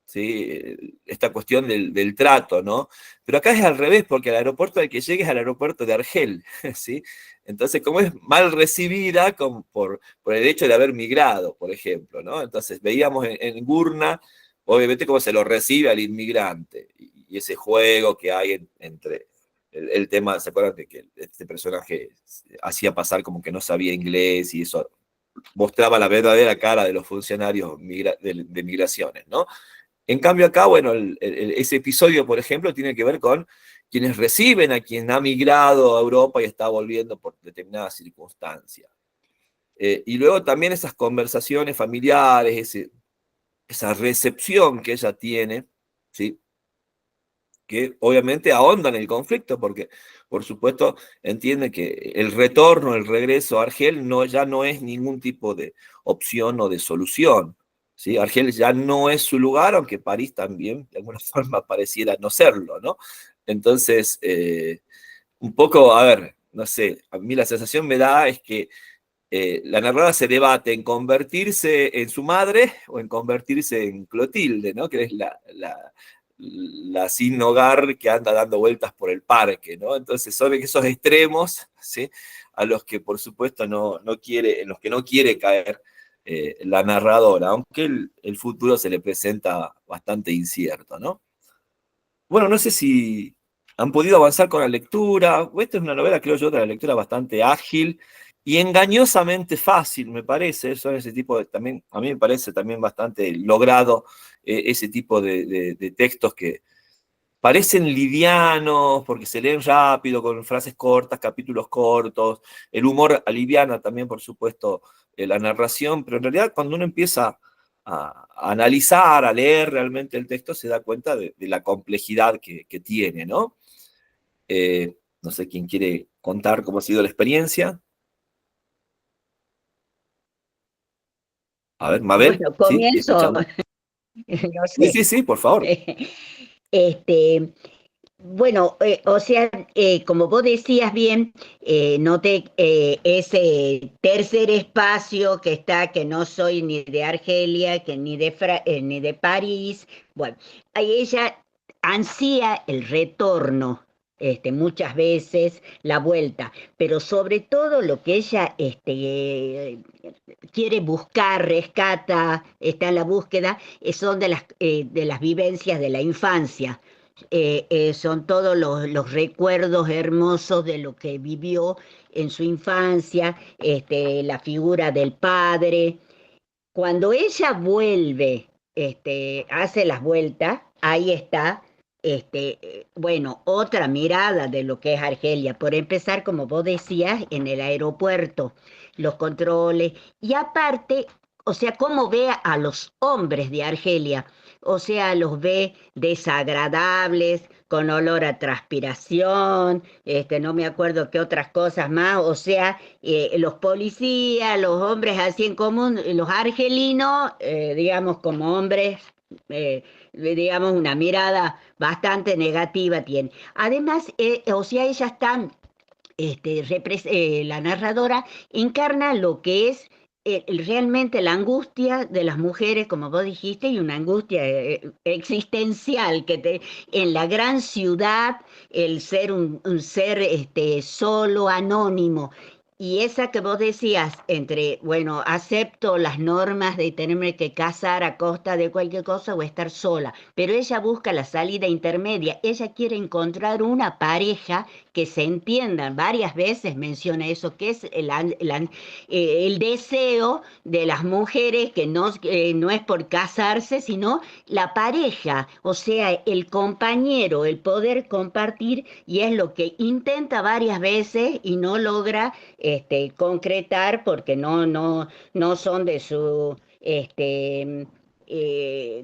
¿sí? Esta cuestión del trato, ¿no? Pero acá es al revés, porque el aeropuerto al que llegue es al aeropuerto de Argel, ¿sí? Entonces, como es mal recibida por el hecho de haber migrado, por ejemplo, ¿no? Entonces, veíamos en Gurna, obviamente, cómo se lo recibe al inmigrante, y ese juego que hay entre el tema, ¿se acuerdan de que este personaje hacía pasar como que no sabía inglés, y eso mostraba la verdadera cara de los funcionarios de migraciones, ¿no? En cambio acá, bueno, ese episodio, por ejemplo, tiene que ver con quienes reciben a quien ha migrado a Europa y está volviendo por determinadas circunstancias. Y luego también esas conversaciones familiares, esa recepción que ella tiene, ¿sí?, que obviamente ahondan el conflicto, porque por supuesto entiende que el retorno, el regreso a Argel ya no es ningún tipo de opción o de solución, ¿sí? Argel ya no es su lugar, aunque París también de alguna forma pareciera no serlo, ¿no? Entonces, un poco, a ver, no sé, a mí la sensación me da es que la narradora se debate en convertirse en su madre o en convertirse en Clotilde, ¿no?, que es la sin hogar que anda dando vueltas por el parque, ¿no? Entonces son esos extremos, ¿sí?, a los que por supuesto en los que no quiere caer la narradora, aunque el futuro se le presenta bastante incierto, ¿no? Bueno, no sé si han podido avanzar con la lectura. Esta es una novela, creo yo, de la lectura bastante ágil y engañosamente fácil, me parece. Son ese tipo de, también, a mí me parece también bastante logrado ese tipo de textos parecen livianos porque se leen rápido, con frases cortas, capítulos cortos. El humor aliviana también, por supuesto, la narración, pero en realidad cuando uno empieza a analizar, a leer realmente el texto, se da cuenta de la complejidad que tiene, ¿no? No sé quién quiere contar cómo ha sido la experiencia. A ver, Mabel, Bueno, ¿sí? ¿Estoy comienzo, escuchando? no Sí, sé. sí, sí, por favor. Este, bueno, o sea, como vos decías bien, noté ese tercer espacio que está, que no soy ni de Argelia, que ni de París. Bueno, ahí ella ansía el retorno, muchas veces la vuelta, pero sobre todo lo que ella quiere buscar, rescata, está en la búsqueda, son de las vivencias de la infancia. Son todos los recuerdos hermosos de lo que vivió en su infancia, la figura del padre. Cuando ella vuelve, hace las vueltas, ahí está, bueno, otra mirada de lo que es Argelia. Por empezar, como vos decías, en el aeropuerto, los controles, y aparte, o sea, cómo ve a los hombres de Argelia, o sea, los ve desagradables, con olor a transpiración, no me acuerdo qué otras cosas más, o sea, los policías, los hombres así en común, los argelinos, digamos, como hombres, digamos, una mirada bastante negativa tiene. Además, o sea, ella está, la narradora encarna lo que es realmente la angustia de las mujeres, como vos dijiste, y una angustia existencial en la gran ciudad, el ser un ser solo, anónimo. Y esa que vos decías, entre, bueno, acepto las normas de tenerme que casar a costa de cualquier cosa o estar sola, pero ella busca la salida intermedia, ella quiere encontrar una pareja que se entiendan, varias veces menciona eso, que es el deseo de las mujeres, que no es por casarse, sino la pareja, o sea, el compañero, el poder compartir, y es lo que intenta varias veces y no logra concretar porque no son de su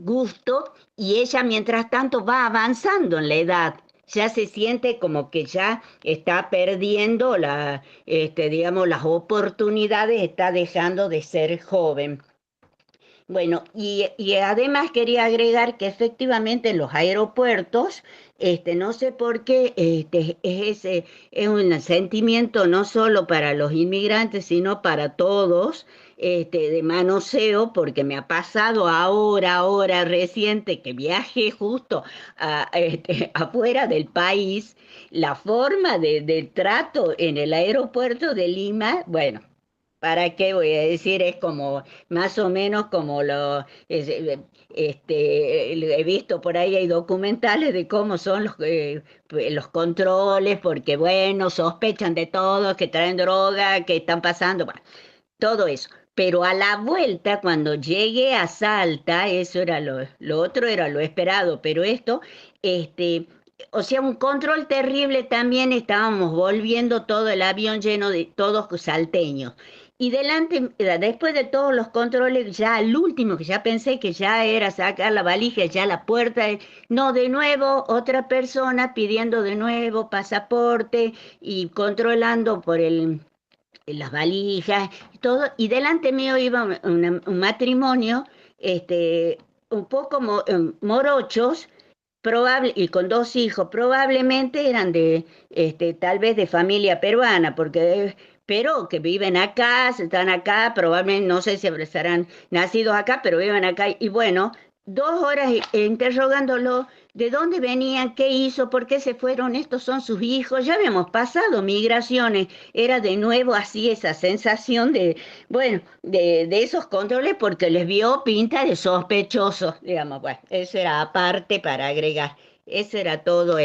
gusto, y ella mientras tanto va avanzando en la edad, ya se siente como que ya está perdiendo digamos, las oportunidades, está dejando de ser joven. Bueno, y además quería agregar que efectivamente en los aeropuertos, no sé por qué, es un sentimiento no solo para los inmigrantes, sino para todos, de manoseo, porque me ha pasado ahora reciente, que viajé justo afuera del país, la forma del trato en el aeropuerto de Lima, bueno. ¿Para qué voy a decir? Es como más o menos como he visto por ahí, hay documentales de cómo son los controles, porque bueno, sospechan de todo, que traen droga, que están pasando, bueno, todo eso. Pero a la vuelta, cuando llegué a Salta, eso era lo otro era lo esperado, pero esto, este, o sea, un control terrible también, estábamos volviendo todo el avión lleno de todos salteños. Y delante, después de todos los controles, ya al último, que ya pensé que ya era sacar la valija, ya la puerta, no, de nuevo, otra persona pidiendo de nuevo pasaporte y controlando por las valijas, todo, y delante mío iba un matrimonio, un poco morochos, y con dos hijos, probablemente eran tal vez de familia peruana, pero que viven acá, están acá, probablemente, no sé si estarán nacidos acá, pero viven acá, y bueno, 2 horas interrogándolo, de dónde venían, qué hizo, por qué se fueron, estos son sus hijos, ya habíamos pasado migraciones, era de nuevo así esa sensación bueno, de esos controles porque les vio pinta de sospechosos, digamos, bueno, eso era aparte para agregar. Eso era todo,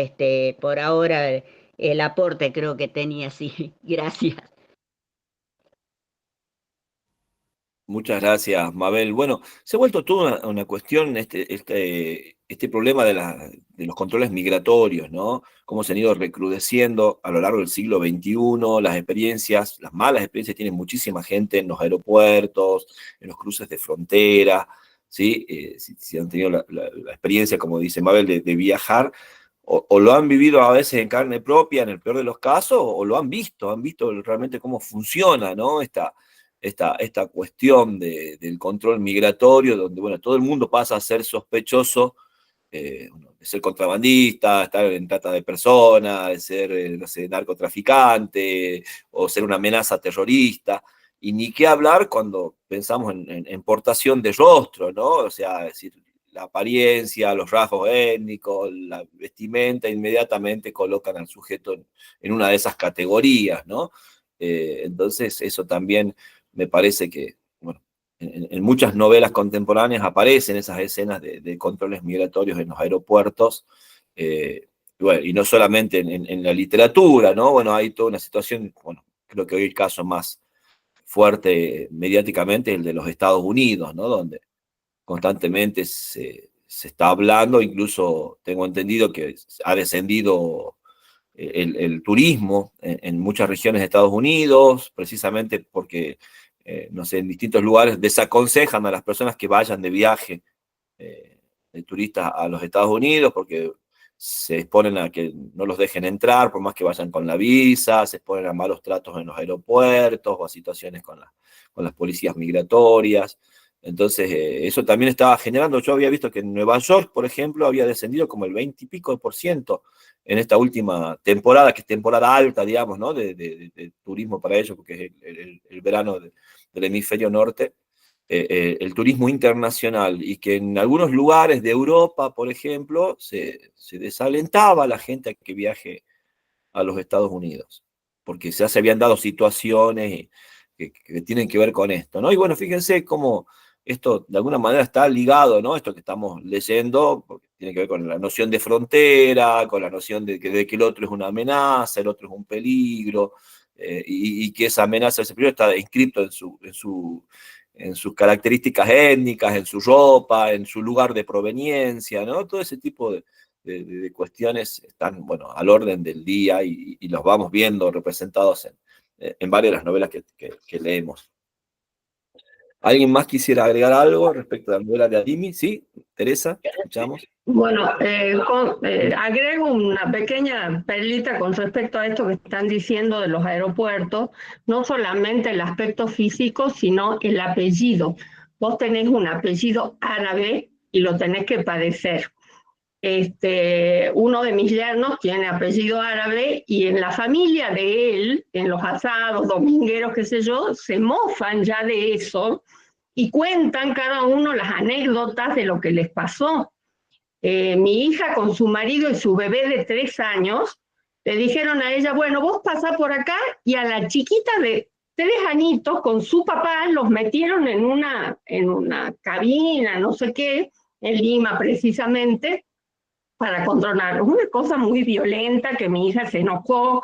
por ahora, el aporte creo que tenía, sí. Gracias. Muchas gracias, Mabel. Bueno, se ha vuelto toda una cuestión este problema de los controles migratorios, ¿no? Cómo se han ido recrudeciendo a lo largo del siglo XXI, las experiencias, las malas experiencias, tiene muchísima gente en los aeropuertos, en los cruces de frontera, ¿sí? Si han tenido la experiencia, como dice Mabel, de viajar, o lo han vivido a veces en carne propia, en el peor de los casos, o lo han visto realmente cómo funciona, ¿no? Esta cuestión del control migratorio, donde bueno, todo el mundo pasa a ser sospechoso de ser contrabandista, estar en trata de personas, de ser, no sé, narcotraficante, o ser una amenaza terrorista. Y ni qué hablar cuando pensamos en portación de rostro, ¿no? O sea, es decir, la apariencia, los rasgos étnicos, la vestimenta, inmediatamente colocan al sujeto en una de esas categorías, ¿no? Entonces, eso también me parece que, bueno, en muchas novelas contemporáneas aparecen esas escenas de controles migratorios en los aeropuertos, bueno, y no solamente en la literatura, ¿no? Bueno, hay toda una situación, bueno, creo que hoy el caso más fuerte mediáticamente es el de los Estados Unidos, ¿no? Donde constantemente se está hablando, incluso tengo entendido que ha descendido el turismo en muchas regiones de Estados Unidos, precisamente porque, no sé, en distintos lugares desaconsejan a las personas que vayan de viaje de turistas a los Estados Unidos, porque se exponen a que no los dejen entrar, por más que vayan con la visa, se exponen a malos tratos en los aeropuertos o a situaciones con las policías migratorias. Entonces, eso también estaba generando, yo había visto que en Nueva York, por ejemplo, había descendido como el 20 y pico por ciento en esta última temporada, que es temporada alta, digamos, ¿no? De turismo para ellos, porque es el verano del hemisferio norte, el turismo internacional, y que en algunos lugares de Europa, por ejemplo, se desalentaba a la gente a que viaje a los Estados Unidos, porque ya se habían dado situaciones que tienen que ver con esto, ¿no? Y bueno, fíjense cómo esto de alguna manera está ligado, ¿no? Esto que estamos leyendo, porque tiene que ver con la noción de frontera, con la noción de que el otro es una amenaza, el otro es un peligro, y que esa amenaza, ese peligro está inscrito en sus características étnicas, en su ropa, en su lugar de proveniencia, ¿no? Todo ese tipo de cuestiones están, bueno, al orden del día y los vamos viendo representados en varias de las novelas que leemos. ¿Alguien más quisiera agregar algo respecto a la novela de Adimi? ¿Sí? Teresa, escuchamos. Bueno, agrego una pequeña perlita con respecto a esto que están diciendo de los aeropuertos, no solamente el aspecto físico, sino el apellido. Vos tenés un apellido árabe y lo tenés que padecer. Uno de mis yernos tiene apellido árabe y en la familia de él, en los asados, domingueros, qué sé yo, se mofan ya de eso y cuentan cada uno las anécdotas de lo que les pasó. Mi hija con su marido y su bebé de 3 años, le dijeron a ella, bueno, vos pasá por acá, y a la chiquita de 3 añitos con su papá los metieron en una cabina, no sé qué, en Lima precisamente, para controlarlos. Una cosa muy violenta que mi hija se enojó,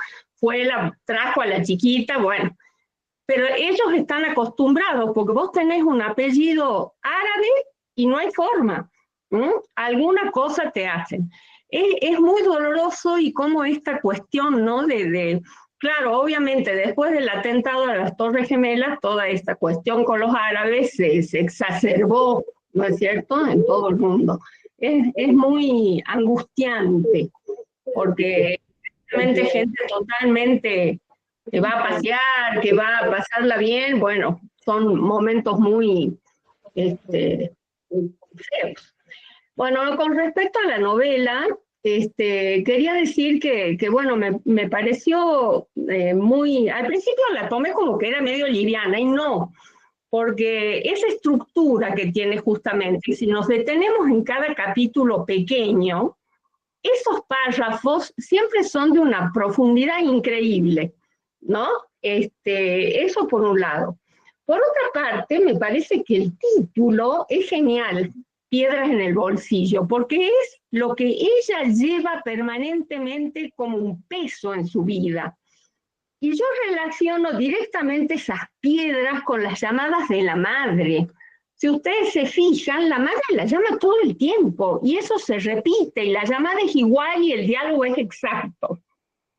trajo a la chiquita, bueno. Pero ellos están acostumbrados, porque vos tenés un apellido árabe y no hay forma. Alguna cosa te hacen. Es muy doloroso y como esta cuestión, ¿no? Claro, obviamente, después del atentado a las Torres Gemelas, toda esta cuestión con los árabes se exacerbó, ¿no es cierto?, en todo el mundo. Es muy angustiante, porque realmente gente totalmente que va a pasear, que va a pasarla bien, bueno, son momentos muy feos. Bueno, con respecto a la novela, quería decir que bueno, me pareció al principio la tomé como que era medio liviana y no, porque esa estructura que tiene justamente, si nos detenemos en cada capítulo pequeño, esos párrafos siempre son de una profundidad increíble, ¿no? Eso por un lado. Por otra parte, me parece que el título es genial, Piedras en el bolsillo, porque es lo que ella lleva permanentemente como un peso en su vida. Y yo relaciono directamente esas piedras con las llamadas de la madre. Si ustedes se fijan, la madre la llama todo el tiempo y eso se repite y la llamada es igual y el diálogo es exacto.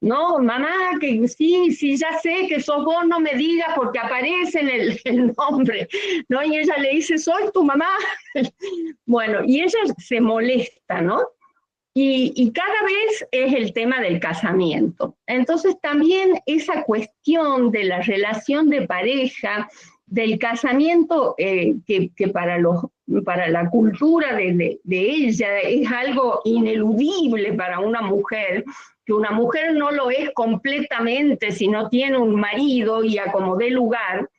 No, mamá, que sí, sí, ya sé que sos vos, no me digas porque aparece en el nombre, ¿no? Y ella le dice, soy tu mamá. Bueno, y ella se molesta, ¿no? Y cada vez es el tema del casamiento. Entonces también esa cuestión de la relación de pareja, del casamiento, que para la cultura de ella es algo ineludible para una mujer, que una mujer no lo es completamente si no tiene un marido y a como dé lugar,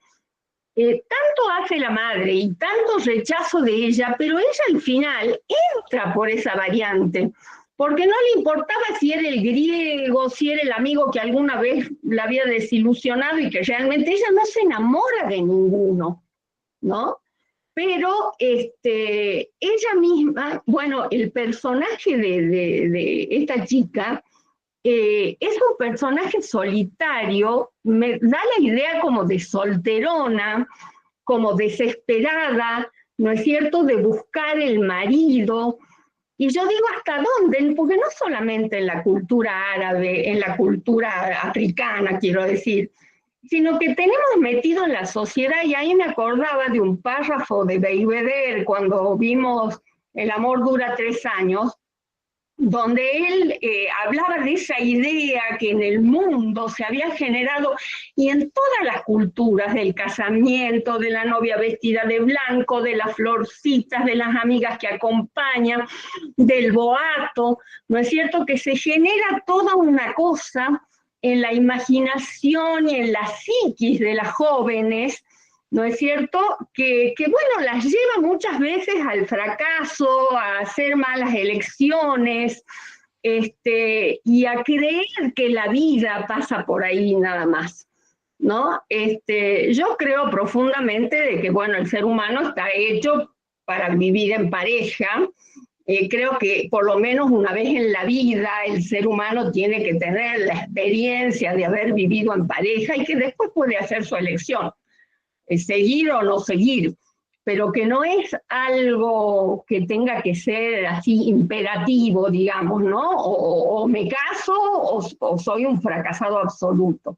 tanto hace la madre y tanto rechazo de ella, pero ella al final entra por esa variante, porque no le importaba si era el griego, si era el amigo que alguna vez la había desilusionado y que realmente ella no se enamora de ninguno, ¿no? Pero ella misma, bueno, el personaje de esta chica es un personaje solitario, me da la idea como de solterona, como desesperada, ¿no es cierto?, de buscar el marido. Y yo digo, ¿hasta dónde? Porque no solamente en la cultura árabe, en la cultura africana, quiero decir, sino que tenemos metido en la sociedad, y ahí me acordaba de un párrafo de Belvedere cuando vimos El amor dura 3 años, donde él hablaba de esa idea que en el mundo se había generado y en todas las culturas del casamiento, de la novia vestida de blanco, de las florcitas, de las amigas que acompañan, del boato, ¿no es cierto? Que se genera toda una cosa en la imaginación y en la psiquis de las jóvenes, ¿no es cierto? Bueno, las lleva muchas veces al fracaso, a hacer malas elecciones, y a creer que la vida pasa por ahí nada más, ¿no? Yo creo profundamente de que, bueno, el ser humano está hecho para vivir en pareja. Creo que por lo menos una vez en la vida el ser humano tiene que tener la experiencia de haber vivido en pareja y que después puede hacer su elección, seguir o no seguir, pero que no es algo que tenga que ser así imperativo, digamos, ¿no? O me caso o soy un fracasado absoluto.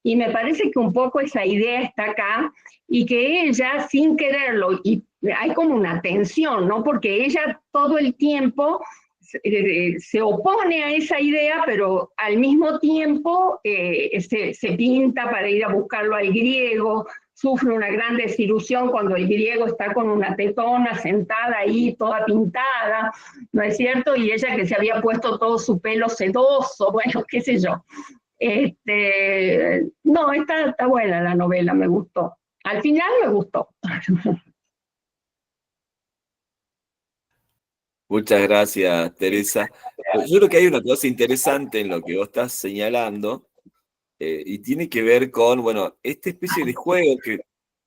Y me parece que un poco esa idea está acá y que ella, sin quererlo, y hay como una tensión, ¿no? Porque ella todo el tiempo se opone a esa idea, pero al mismo tiempo se pinta para ir a buscarlo al griego, sufre una gran desilusión cuando el griego está con una tetona sentada ahí, toda pintada, ¿no es cierto? Y ella que se había puesto todo su pelo sedoso, bueno, qué sé yo. No, está buena la novela, me gustó. Al final me gustó. Muchas gracias, Teresa. Yo creo que hay una cosa interesante en lo que vos estás señalando, y tiene que ver con, bueno, esta especie de juego que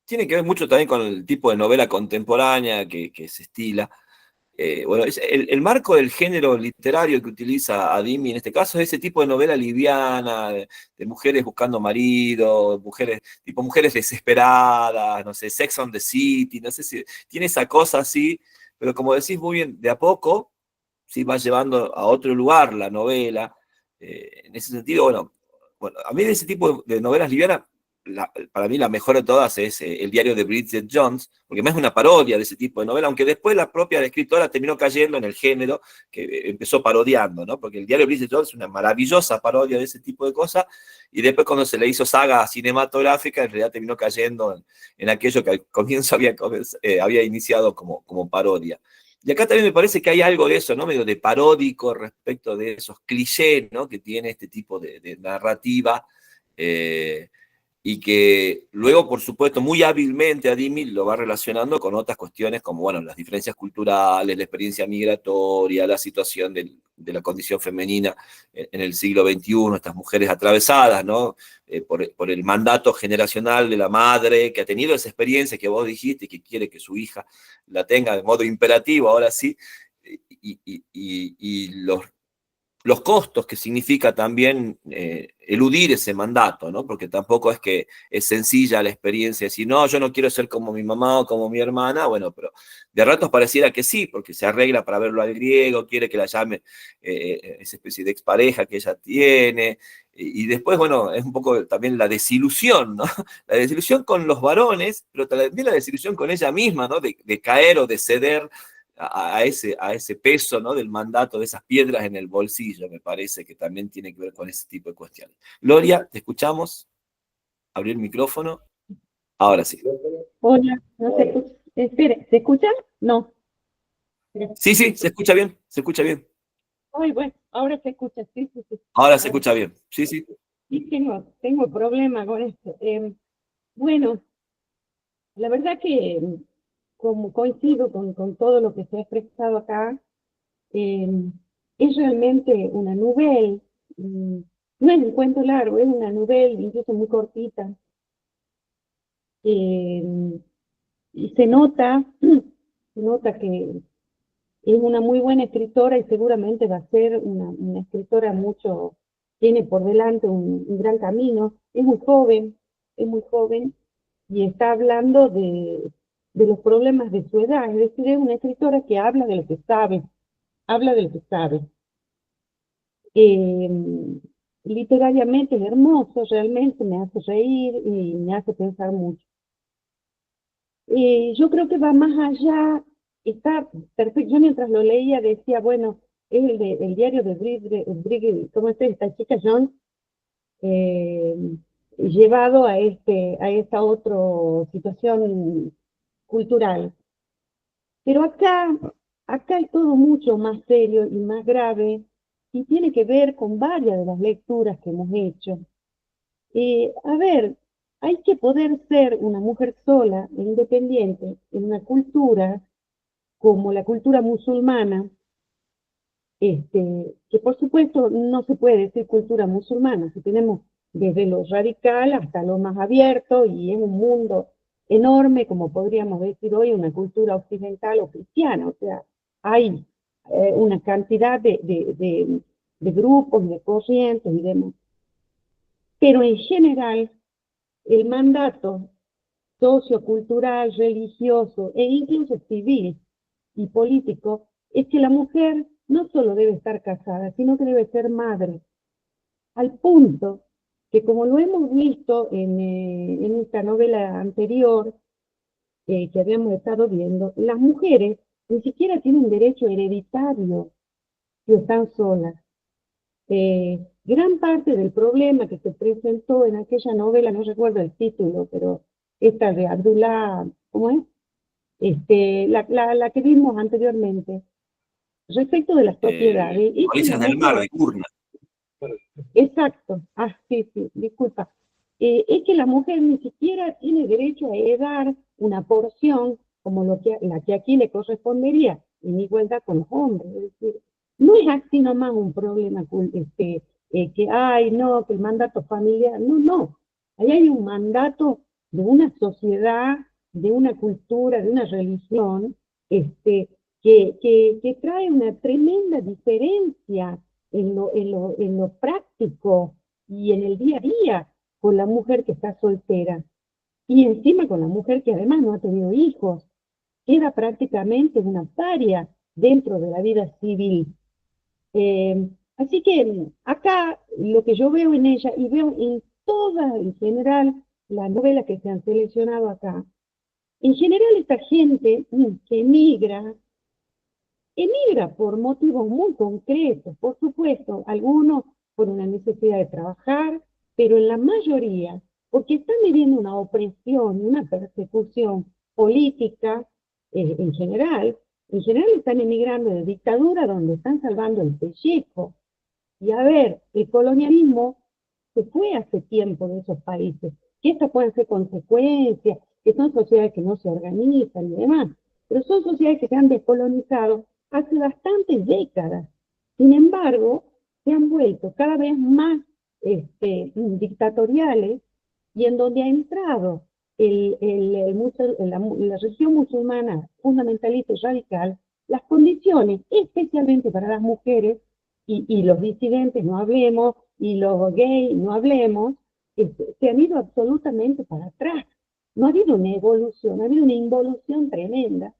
tiene que ver mucho también con el tipo de novela contemporánea que se estila. Bueno, el marco del género literario que utiliza Adimi en este caso es ese tipo de novela liviana, de mujeres buscando marido, mujeres, tipo mujeres desesperadas, no sé, Sex on the City, no sé si tiene esa cosa así, pero como decís muy bien, de a poco, sí va llevando a otro lugar la novela. En ese sentido, bueno, a mí de ese tipo de novelas livianas, para mí la mejor de todas es El diario de Bridget Jones, porque más es una parodia de ese tipo de novela, aunque después la propia escritora terminó cayendo en el género que empezó parodiando, ¿no? Porque El diario de Bridget Jones es una maravillosa parodia de ese tipo de cosas, y después cuando se le hizo saga cinematográfica, en realidad terminó cayendo en aquello que al comienzo había iniciado como parodia. Y acá también me parece que hay algo de eso, ¿no? Medio de paródico respecto de esos clichés, ¿no? Que tiene este tipo de narrativa, y que luego, por supuesto, muy hábilmente Adimi lo va relacionando con otras cuestiones como, bueno, las diferencias culturales, la experiencia migratoria, la situación de la condición femenina en el siglo XXI, estas mujeres atravesadas, ¿no? Por el mandato generacional de la madre que ha tenido esa experiencia que vos dijiste y que quiere que su hija la tenga de modo imperativo, ahora sí, y los los costos que significa también eludir ese mandato, ¿no? Porque tampoco es que es sencilla la experiencia de decir, no, yo no quiero ser como mi mamá o como mi hermana, bueno, pero de ratos pareciera que sí, porque se arregla para verlo al griego, quiere que la llame esa especie de expareja que ella tiene, y después, bueno, es un poco también la desilusión, ¿no? La desilusión con los varones, pero también la desilusión con ella misma, ¿no? De caer o de ceder a ese peso, ¿no? Del mandato, de esas piedras en el bolsillo, me parece que también tiene que ver con ese tipo de cuestiones. Gloria, te escuchamos. Abrir el micrófono. Ahora sí. Hola, no se escucha. Espere, ¿se escucha? No. Sí, sí, se escucha bien, se escucha bien. Ay, bueno, ahora se escucha, sí, sí, sí. Ahora se escucha bien, sí, sí. Sí, tengo problema con esto. Bueno, la verdad que como coincido con todo lo que se ha expresado acá, es realmente una novela, no es un cuento largo, es una novela, incluso muy cortita, y se nota que es una muy buena escritora y seguramente va a ser una escritora mucho, tiene por delante un gran camino, es muy joven y está hablando de los problemas de su edad, es decir, es una escritora que habla de lo que sabe, habla de lo que sabe. Eh, Literariamente es hermoso, realmente me hace reír y me hace pensar mucho. Yo creo que va más allá, está perfecto. Yo mientras lo leía decía, bueno, es el diario de Bridget, ¿cómo es esta chica Jones? Eh, Llevado a esta otra situación cultural. Pero acá es todo mucho más serio y más grave y tiene que ver con varias de las lecturas que hemos hecho. A ver, hay que poder ser una mujer sola e independiente en una cultura como la cultura musulmana, que por supuesto no se puede decir cultura musulmana, si tenemos desde lo radical hasta lo más abierto, y es un mundo enorme, como podríamos decir hoy, una cultura occidental o cristiana, o sea, hay una cantidad de grupos, de corrientes y demás. Pero en general, el mandato sociocultural, religioso e incluso civil y político es que la mujer no solo debe estar casada, sino que debe ser madre, al punto que, como lo hemos visto en esta novela anterior que habíamos estado viendo, las mujeres ni siquiera tienen derecho hereditario si están solas. Gran parte del problema que se presentó en aquella novela, no recuerdo el título, pero esta de Abdullah, ¿cómo es? La que vimos anteriormente, respecto de las propiedades. Polillas del Mar, de Curna. Exacto, sí, sí, disculpa. Es que la mujer ni siquiera tiene derecho a heredar una porción como la que aquí le correspondería, en igualdad con los hombres. Es decir, no es así nomás un problema que hay, no, que el mandato familiar, no, no. Ahí hay un mandato de una sociedad, de una cultura, de una religión, que trae una tremenda diferencia en lo práctico y en el día a día con la mujer que está soltera. Y encima con la mujer que además no ha tenido hijos. Queda prácticamente una paria dentro de la vida civil. Así que acá lo que yo veo en ella, y veo en todas, en general, las novelas que se han seleccionado acá, en general esta gente que emigra por motivos muy concretos, por supuesto, algunos por una necesidad de trabajar, pero en la mayoría porque están viviendo una opresión, una persecución política en general están emigrando de dictadura donde están salvando el pellejo. Y a ver, el colonialismo se fue hace tiempo de esos países, que estas pueden ser consecuencias, que son sociedades que no se organizan y demás, pero son sociedades que se han descolonizado hace bastantes décadas. Sin embargo, se han vuelto cada vez más dictatoriales, y en donde ha entrado la religión musulmana fundamentalista y radical, las condiciones, especialmente para las mujeres, y los disidentes no hablemos, y los gays no hablemos, se han ido absolutamente para atrás. No ha habido una evolución, ha habido una involución tremenda.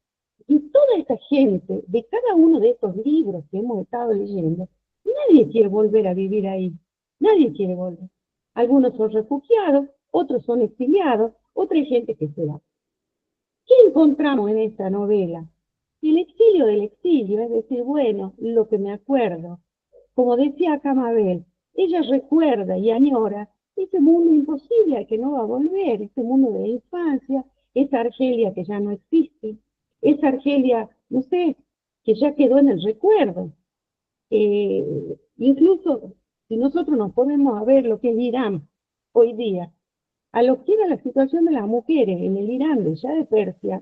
Y toda esta gente, de cada uno de estos libros que hemos estado leyendo, nadie quiere volver a vivir ahí. Nadie quiere volver. Algunos son refugiados, otros son exiliados, otra hay gente que se va. ¿Qué encontramos en esta novela? El exilio del exilio, es decir, bueno, lo que me acuerdo. Como decía acá Mabel, ella recuerda y añora ese mundo imposible al que no va a volver, ese mundo de la infancia, esa Argelia que ya no existe, esa Argelia, no sé, que ya quedó en el recuerdo. Incluso si nosotros nos ponemos a ver lo que es Irán hoy día, a lo que era la situación de las mujeres en el Irán de ya de Persia,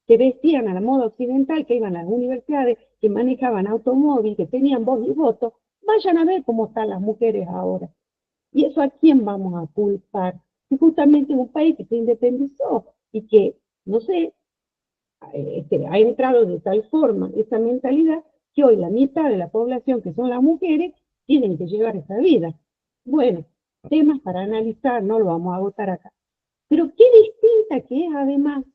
que vestían a la moda occidental, que iban a las universidades, que manejaban automóviles, que tenían voz y voto, vayan a ver cómo están las mujeres ahora. ¿Y eso a quién vamos a culpar? Si justamente un país que se independizó y que, no sé, ha entrado de tal forma esa mentalidad que hoy la mitad de la población, que son las mujeres, tienen que llevar esa vida. Bueno, temas para analizar, no lo vamos a agotar acá. Pero qué distinta que es además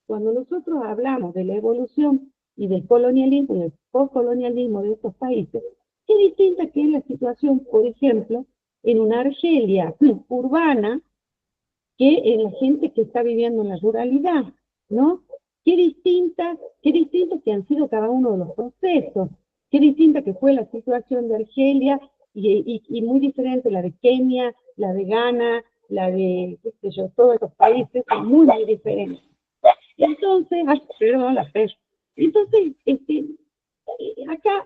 cuando nosotros hablamos de la evolución y del colonialismo y del postcolonialismo de estos países, qué distinta que es la situación, por ejemplo, en una Argelia urbana que en la gente que está viviendo en la ruralidad, ¿no? Qué distinto que han sido cada uno de los procesos, qué distinta que fue la situación de Argelia y muy diferente la de Kenia, la de Ghana, la de, qué sé yo, todos estos países son muy, muy diferentes. Entonces, perdón, la fe. Entonces,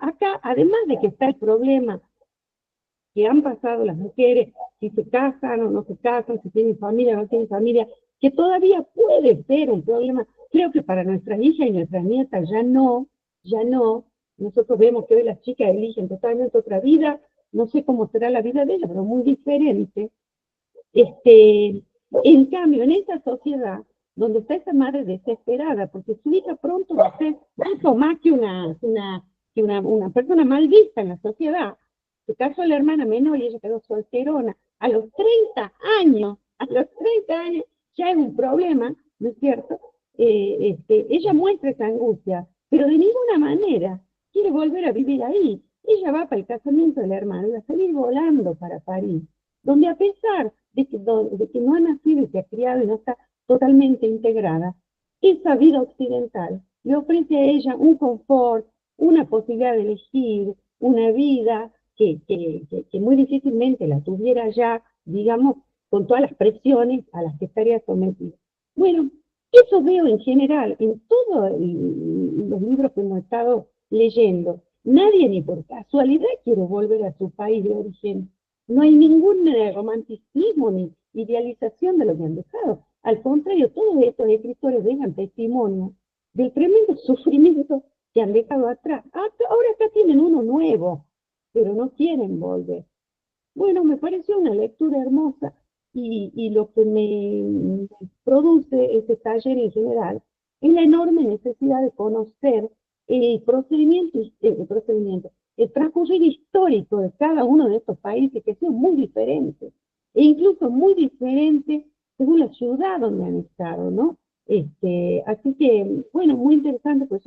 acá, además de que está el problema que han pasado las mujeres, si se casan o no se casan, si tienen familia o no tienen familia, que todavía puede ser un problema. Creo que para nuestras hijas y nuestras nietas ya no. Nosotros vemos que hoy las chicas eligen totalmente otra vida, no sé cómo será la vida de ellas, pero muy diferente. En cambio, en esta sociedad, donde está esa madre desesperada, porque su hija pronto va a ser mucho más que una persona mal vista en la sociedad. Se casó la hermana menor y ella quedó solterona. A los 30 años, ya es un problema, ¿no es cierto? Ella muestra esa angustia, pero de ninguna manera quiere volver a vivir ahí. Ella va para el casamiento de la hermana y va a salir volando para París, donde a pesar de que no ha nacido y se ha criado y no está totalmente integrada, esa vida occidental le ofrece a ella un confort, una posibilidad de elegir, una vida que muy difícilmente la tuviera ya, digamos, con todas las presiones a las que estaría sometida. Bueno, eso veo en general en todos los libros que hemos estado leyendo. Nadie ni por casualidad quiere volver a su país de origen. No hay ningún romanticismo ni idealización de lo que han dejado. Al contrario, todos estos escritores dejan testimonio del tremendo sufrimiento que han dejado atrás. Ahora acá tienen uno nuevo, pero no quieren volver. Bueno, me pareció una lectura hermosa y lo que me produce este taller en general es la enorme necesidad de conocer el transcurrir histórico de cada uno de estos países que son muy diferentes, e incluso muy diferentes según la ciudad donde han estado, ¿no? Así que, bueno, muy interesante, pues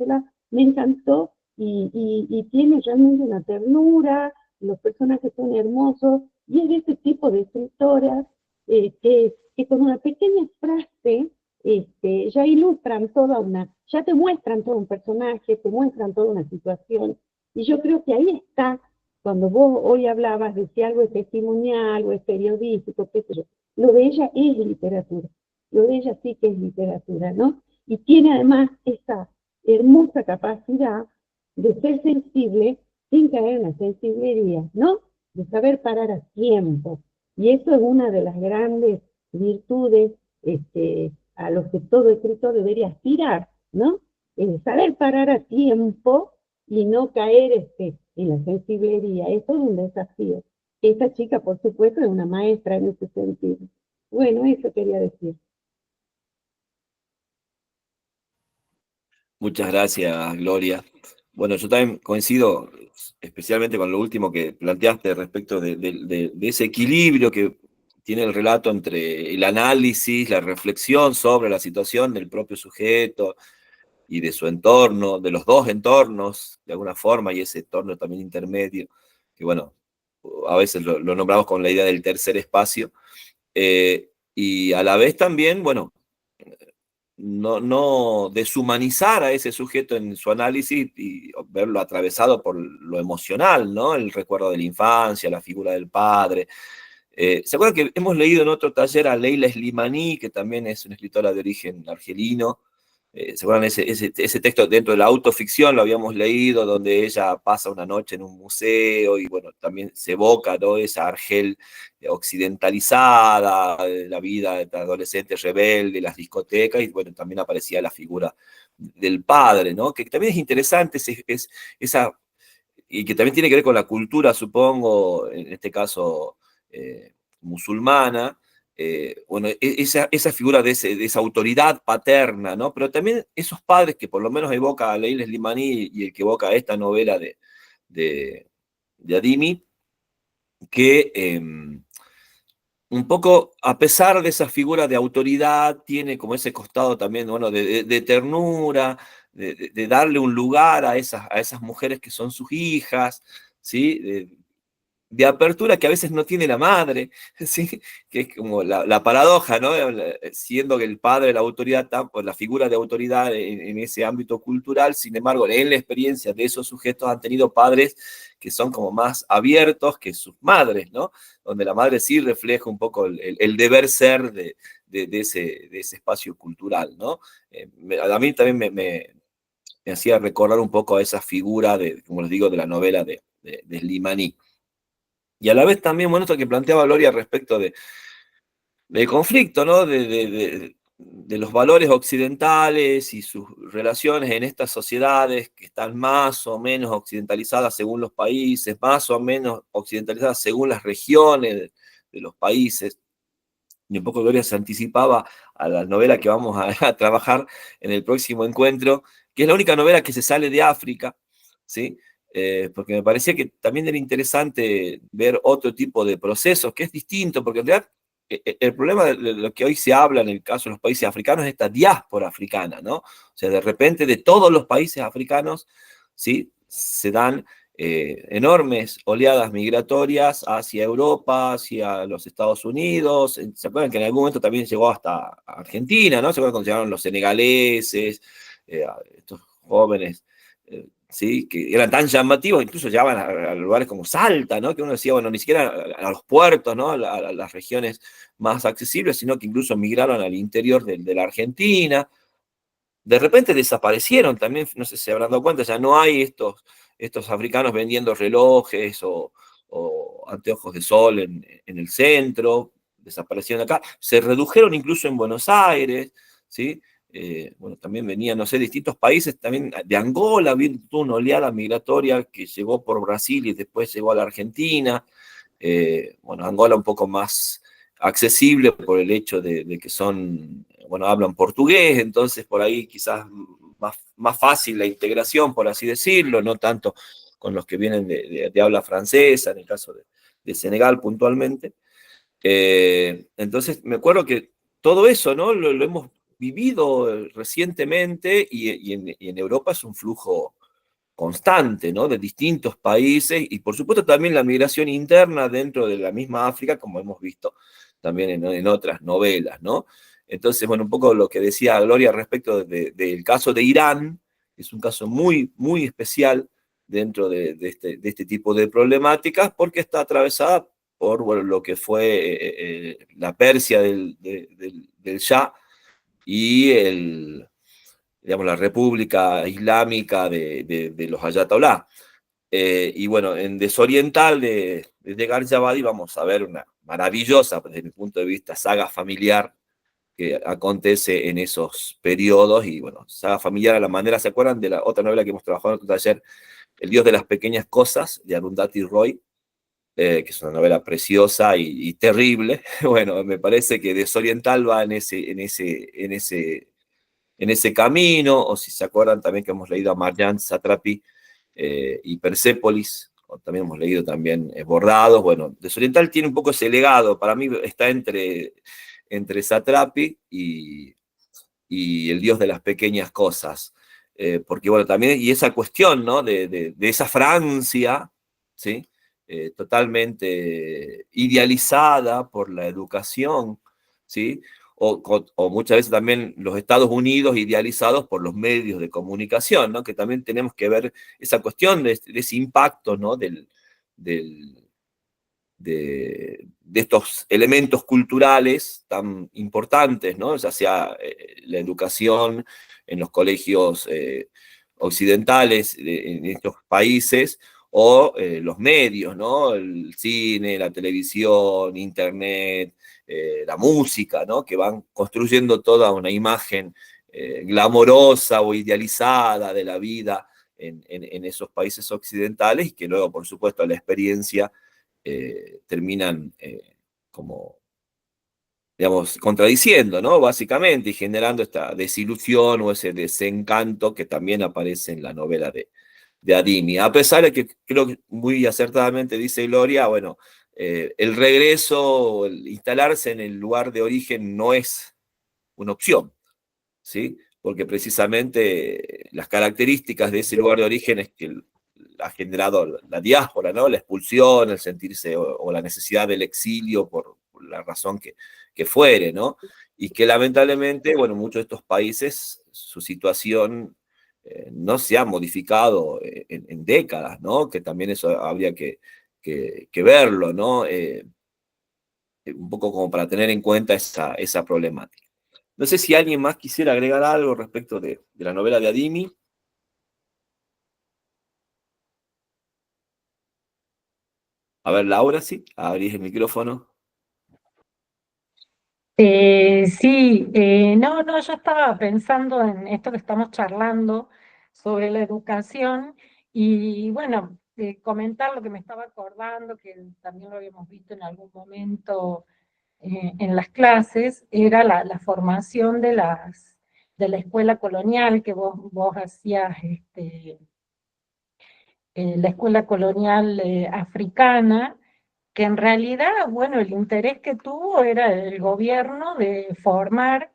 me encantó y tiene realmente una ternura, los personajes son hermosos, y es de ese tipo de escritoras que con una pequeña frase ya ilustran ya te muestran todo un personaje, te muestran toda una situación, y yo creo que ahí está, cuando vos hoy hablabas de si algo es testimonial o es periodístico, qué sé yo, lo de ella es literatura, lo de ella sí que es literatura, ¿no? Y tiene además esa hermosa capacidad de ser sensible sin caer en la sensiblería, ¿no? De saber parar a tiempo. Y eso es una de las grandes virtudes a los que todo escritor debería aspirar, ¿no? Saber parar a tiempo y no caer en la sensiblería. Es todo un desafío. Esta chica, por supuesto, es una maestra en ese sentido. Bueno, eso quería decir. Muchas gracias, Gloria. Bueno, yo también coincido especialmente con lo último que planteaste respecto de ese equilibrio que tiene el relato entre el análisis, la reflexión sobre la situación del propio sujeto y de su entorno, de los dos entornos, de alguna forma, y ese entorno también intermedio, que bueno, a veces lo nombramos con la idea del tercer espacio, y a la vez también, bueno, no deshumanizar a ese sujeto en su análisis y verlo atravesado por lo emocional, ¿no? El recuerdo de la infancia, la figura del padre. ¿Se acuerdan que hemos leído en otro taller a Leila Slimani, que también es una escritora de origen argelino? ¿Se acuerdan ese texto dentro de la autoficción? Lo habíamos leído, donde ella pasa una noche en un museo y bueno, también se evoca, ¿no?, esa Argel occidentalizada, la vida de adolescente rebelde, las discotecas, y bueno, también aparecía la figura del padre, ¿no? Que también es interesante, esa, y que también tiene que ver con la cultura, supongo, en este caso musulmana, bueno, esa figura de esa autoridad paterna, ¿no? Pero también esos padres que por lo menos evoca a Leila Slimani y el que evoca esta novela de, de Adimi, que un poco, a pesar de esa figura de autoridad, tiene como ese costado también, bueno, de ternura, de darle un lugar a esas mujeres que son sus hijas, ¿sí? De apertura que a veces no tiene la madre, ¿sí? Que es como la paradoja, ¿no? Siendo que el padre, la autoridad, pues la figura de autoridad en ese ámbito cultural, sin embargo, en la experiencia de esos sujetos han tenido padres que son como más abiertos que sus madres, ¿no? Donde la madre sí refleja un poco el deber ser de ese espacio cultural, ¿no? A mí también me hacía recordar un poco a esa figura, como les digo, de la novela de Slimani. Y a la vez también, bueno, esto que planteaba Gloria respecto del conflicto, ¿no? De los valores occidentales y sus relaciones en estas sociedades que están más o menos occidentalizadas según los países, más o menos occidentalizadas según las regiones de los países. Y un poco Gloria se anticipaba a la novela que vamos a trabajar en el próximo encuentro, que es la única novela que se sale de África, ¿sí? Porque me parecía que también era interesante ver otro tipo de procesos, que es distinto, porque en realidad el problema de lo que hoy se habla en el caso de los países africanos es esta diáspora africana, ¿no? O sea, de repente de todos los países africanos, ¿sí?, se dan enormes oleadas migratorias hacia Europa, hacia los Estados Unidos. ¿Se acuerdan que en algún momento también llegó hasta Argentina, ¿no? ¿Se acuerdan cuando llegaron los senegaleses, estos jóvenes, ¿sí?, que eran tan llamativos, incluso llegaban a lugares como Salta, ¿no? Que uno decía, bueno, ni siquiera a los puertos, ¿no? A las regiones más accesibles, sino que incluso migraron al interior de la Argentina. De repente desaparecieron también, no sé si se habrán dado cuenta, ya no hay estos africanos vendiendo relojes o anteojos de sol en el centro, desaparecieron acá, se redujeron incluso en Buenos Aires, ¿sí? Bueno, también venían, no sé, distintos países, también de Angola, vino una oleada migratoria que llegó por Brasil y después llegó a la Argentina. Bueno, Angola un poco más accesible por el hecho de que son, bueno, hablan portugués, entonces por ahí quizás más fácil la integración, por así decirlo, no tanto con los que vienen de habla francesa, en el caso de Senegal puntualmente. Entonces me acuerdo que todo eso, ¿no? Lo hemos vivido recientemente y en Europa es un flujo constante, ¿no? De distintos países y por supuesto también la migración interna dentro de la misma África, como hemos visto también en otras novelas, ¿no? Entonces, bueno, un poco lo que decía Gloria respecto del caso de Irán, que es un caso muy, muy especial dentro de este tipo de problemáticas, porque está atravesada por, bueno, lo que fue la Persia del Shah y digamos, la República Islámica de los Ayatolá. Y bueno, en Desoriental de Garjabadi vamos a ver una maravillosa, desde mi punto de vista, saga familiar que acontece en esos periodos. Y bueno, saga familiar a la manera, ¿se acuerdan de la otra novela que hemos trabajado en otro taller? El Dios de las Pequeñas Cosas, de Arundhati Roy, que es una novela preciosa y terrible. Bueno, me parece que Desoriental va en ese camino, o si se acuerdan también que hemos leído a Marjane Satrapi, y Persépolis, también hemos leído también Bordados. Bueno, Desoriental tiene un poco ese legado, para mí está entre Satrapi y El Dios de las pequeñas cosas. Porque bueno, también, y esa cuestión, ¿no? de esa Francia, ¿sí? Totalmente idealizada por la educación, ¿sí? O muchas veces también los Estados Unidos idealizados por los medios de comunicación, ¿no? Que también tenemos que ver esa cuestión de ese impacto, ¿no? de estos elementos culturales tan importantes, ¿no? Ya sea la educación en los colegios occidentales en estos países, o los medios, ¿no? El cine, la televisión, internet, la música, ¿no? Que van construyendo toda una imagen glamorosa o idealizada de la vida en esos países occidentales, y que luego, por supuesto, la experiencia terminan como, digamos, contradiciendo, ¿no? Básicamente, y generando esta desilusión o ese desencanto que también aparece en la novela de Adimi. A pesar de que creo que muy acertadamente dice Gloria, bueno, el regreso, el instalarse en el lugar de origen no es una opción, ¿sí? Porque precisamente las características de ese lugar de origen es que ha generado la diáspora, ¿no? La expulsión, el sentirse o la necesidad del exilio por la razón que fuere, ¿no? Y que lamentablemente, bueno, muchos de estos países, su situación no se ha modificado en décadas, ¿no? Que también eso habría que verlo, ¿no? Un poco como para tener en cuenta esa problemática. No sé si alguien más quisiera agregar algo respecto de la novela de Adimi. A ver, Laura, sí, abrís el micrófono. Sí, no, yo estaba pensando en esto que estamos charlando sobre la educación y bueno, comentar lo que me estaba acordando, que también lo habíamos visto en algún momento en las clases, era la formación de la escuela colonial que vos hacías, la escuela colonial africana, que en realidad, bueno, el interés que tuvo era el gobierno de formar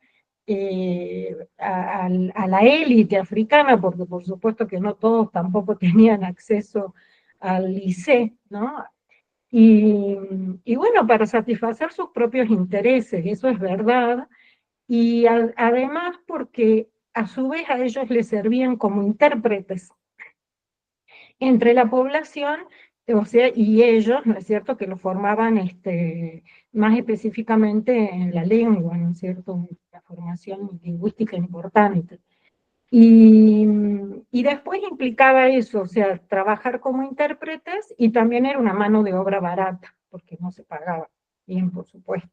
a la élite africana, porque por supuesto que no todos tampoco tenían acceso al liceo, ¿no? Y bueno, para satisfacer sus propios intereses, eso es verdad, y además porque a su vez a ellos les servían como intérpretes entre la población, o sea, y ellos, ¿no es cierto?, que lo formaban más específicamente en la lengua, ¿no es cierto?, una formación lingüística importante. Y después implicaba eso, o sea, trabajar como intérpretes, y también era una mano de obra barata, porque no se pagaba bien, por supuesto.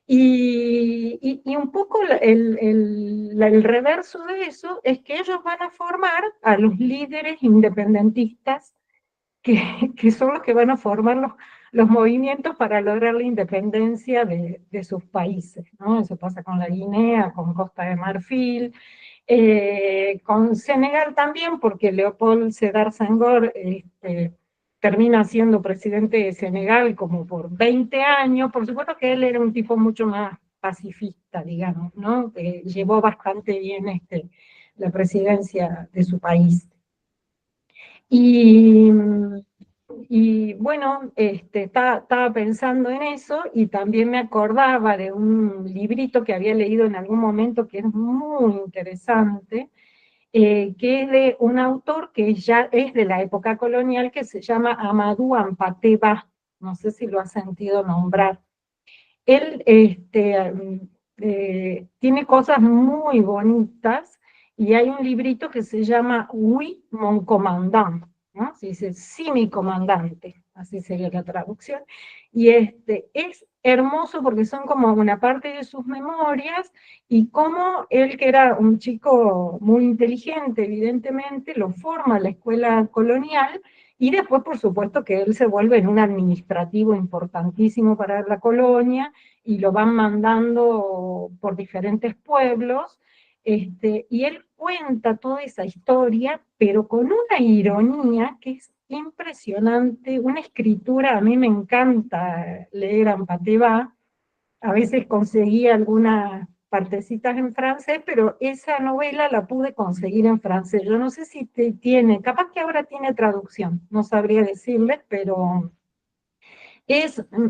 Y un poco el reverso de eso es que ellos van a formar a los líderes independentistas que son los que van a formar los movimientos para lograr la independencia de sus países, ¿no? Eso pasa con la Guinea, con Costa de Marfil, con Senegal también, porque Leopold Sédar Senghor termina siendo presidente de Senegal como por 20 años. Por supuesto que él era un tipo mucho más pacifista, digamos, ¿no? Que llevó bastante bien la presidencia de su país. Y, y bueno, estaba pensando en eso, y también me acordaba de un librito que había leído en algún momento que es muy interesante, que es de un autor que ya es de la época colonial, que se llama Amadou Hampâté Bâ, no sé si lo has sentido nombrar. Él tiene cosas muy bonitas, y hay un librito que se llama Oui, mon commandant, ¿no? Se dice, sí, mi comandante, así sería la traducción, y es hermoso porque son como una parte de sus memorias, y cómo él, que era un chico muy inteligente, evidentemente, lo forma a la escuela colonial, y después, por supuesto, que él se vuelve en un administrativo importantísimo para la colonia, y lo van mandando por diferentes pueblos, Y él cuenta toda esa historia, pero con una ironía que es impresionante, una escritura. A mí me encanta leer Ampateba, a veces conseguí algunas partecitas en francés, pero esa novela la pude conseguir en francés. Yo no sé si tiene, capaz que ahora tiene traducción, no sabría decirles, pero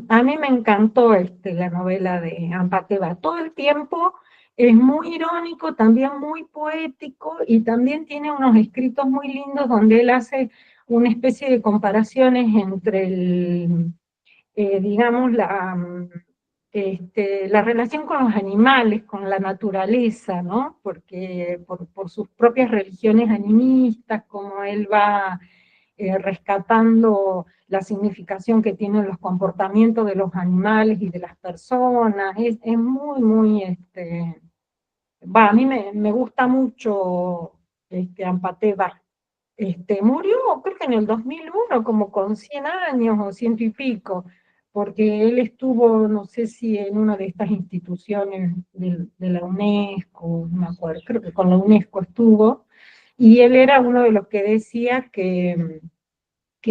a mí me encantó la novela de Ampateba. Todo el tiempo es muy irónico, también muy poético, y también tiene unos escritos muy lindos donde él hace una especie de comparaciones entre digamos, la relación con los animales, con la naturaleza, ¿no? Porque por sus propias religiones animistas, como él va rescatando la significación que tienen los comportamientos de los animales y de las personas. Es muy, muy, a mí me gusta mucho Ampateba. Murió creo que en el 2001, como con 100 años o ciento y pico, porque él estuvo, no sé si en una de estas instituciones de la UNESCO, no me acuerdo, creo que con la UNESCO estuvo, y él era uno de los que decía que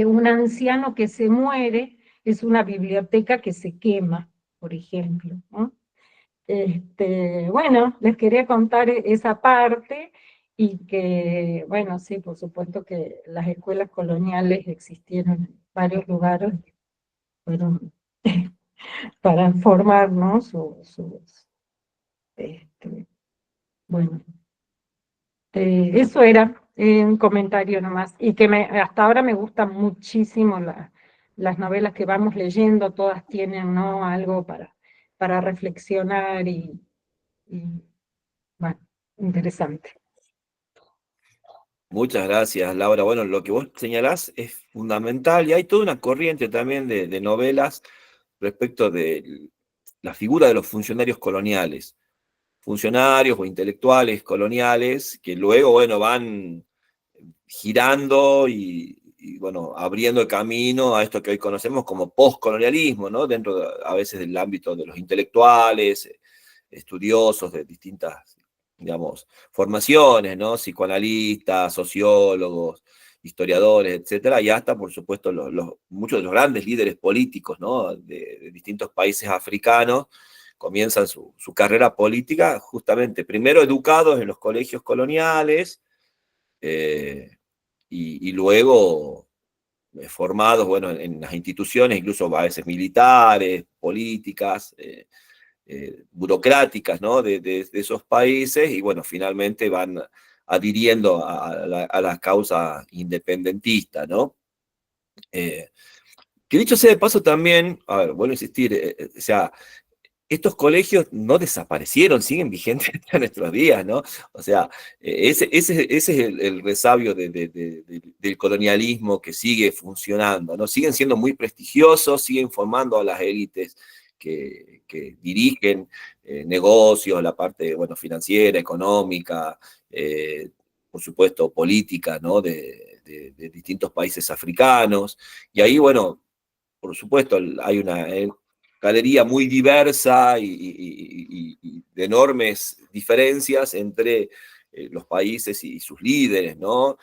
un anciano que se muere es una biblioteca que se quema, por ejemplo, ¿no? Bueno, les quería contar esa parte, y que, bueno, sí, por supuesto que las escuelas coloniales existieron en varios lugares, fueron para formar, ¿no? Bueno, eso era un comentario nomás, y que hasta ahora me gustan muchísimo las novelas que vamos leyendo. Todas tienen, ¿no?, algo para reflexionar, y bueno, interesante. Muchas gracias, Laura. Bueno, lo que vos señalás es fundamental, y hay toda una corriente también de novelas respecto de la figura de los funcionarios coloniales, funcionarios o intelectuales coloniales que luego, bueno, van girando bueno, abriendo el camino a esto que hoy conocemos como postcolonialismo, ¿no? A veces del ámbito de los intelectuales, estudiosos de distintas, digamos, formaciones, ¿no? Psicoanalistas, sociólogos, historiadores, etcétera, y hasta, por supuesto, muchos de los grandes líderes políticos, ¿no?, de distintos países africanos comienzan su carrera política justamente, primero educados en los colegios coloniales, y luego formados, bueno, en las instituciones, incluso a veces militares, políticas, burocráticas, ¿no?, de esos países, y bueno, finalmente van adhiriendo a la causa independentista, ¿no? Que dicho sea de paso también, a ver, vuelvo a insistir, o sea, estos colegios no desaparecieron, siguen vigentes hasta nuestros días, ¿no? O sea, ese es el resabio del colonialismo que sigue funcionando, ¿no? Siguen siendo muy prestigiosos, siguen formando a las élites que dirigen negocios, la parte, bueno, financiera, económica, por supuesto, política, ¿no?, de distintos países africanos. Y ahí, bueno, por supuesto, hay una galería muy diversa y de enormes diferencias entre los países y sus líderes, ¿no?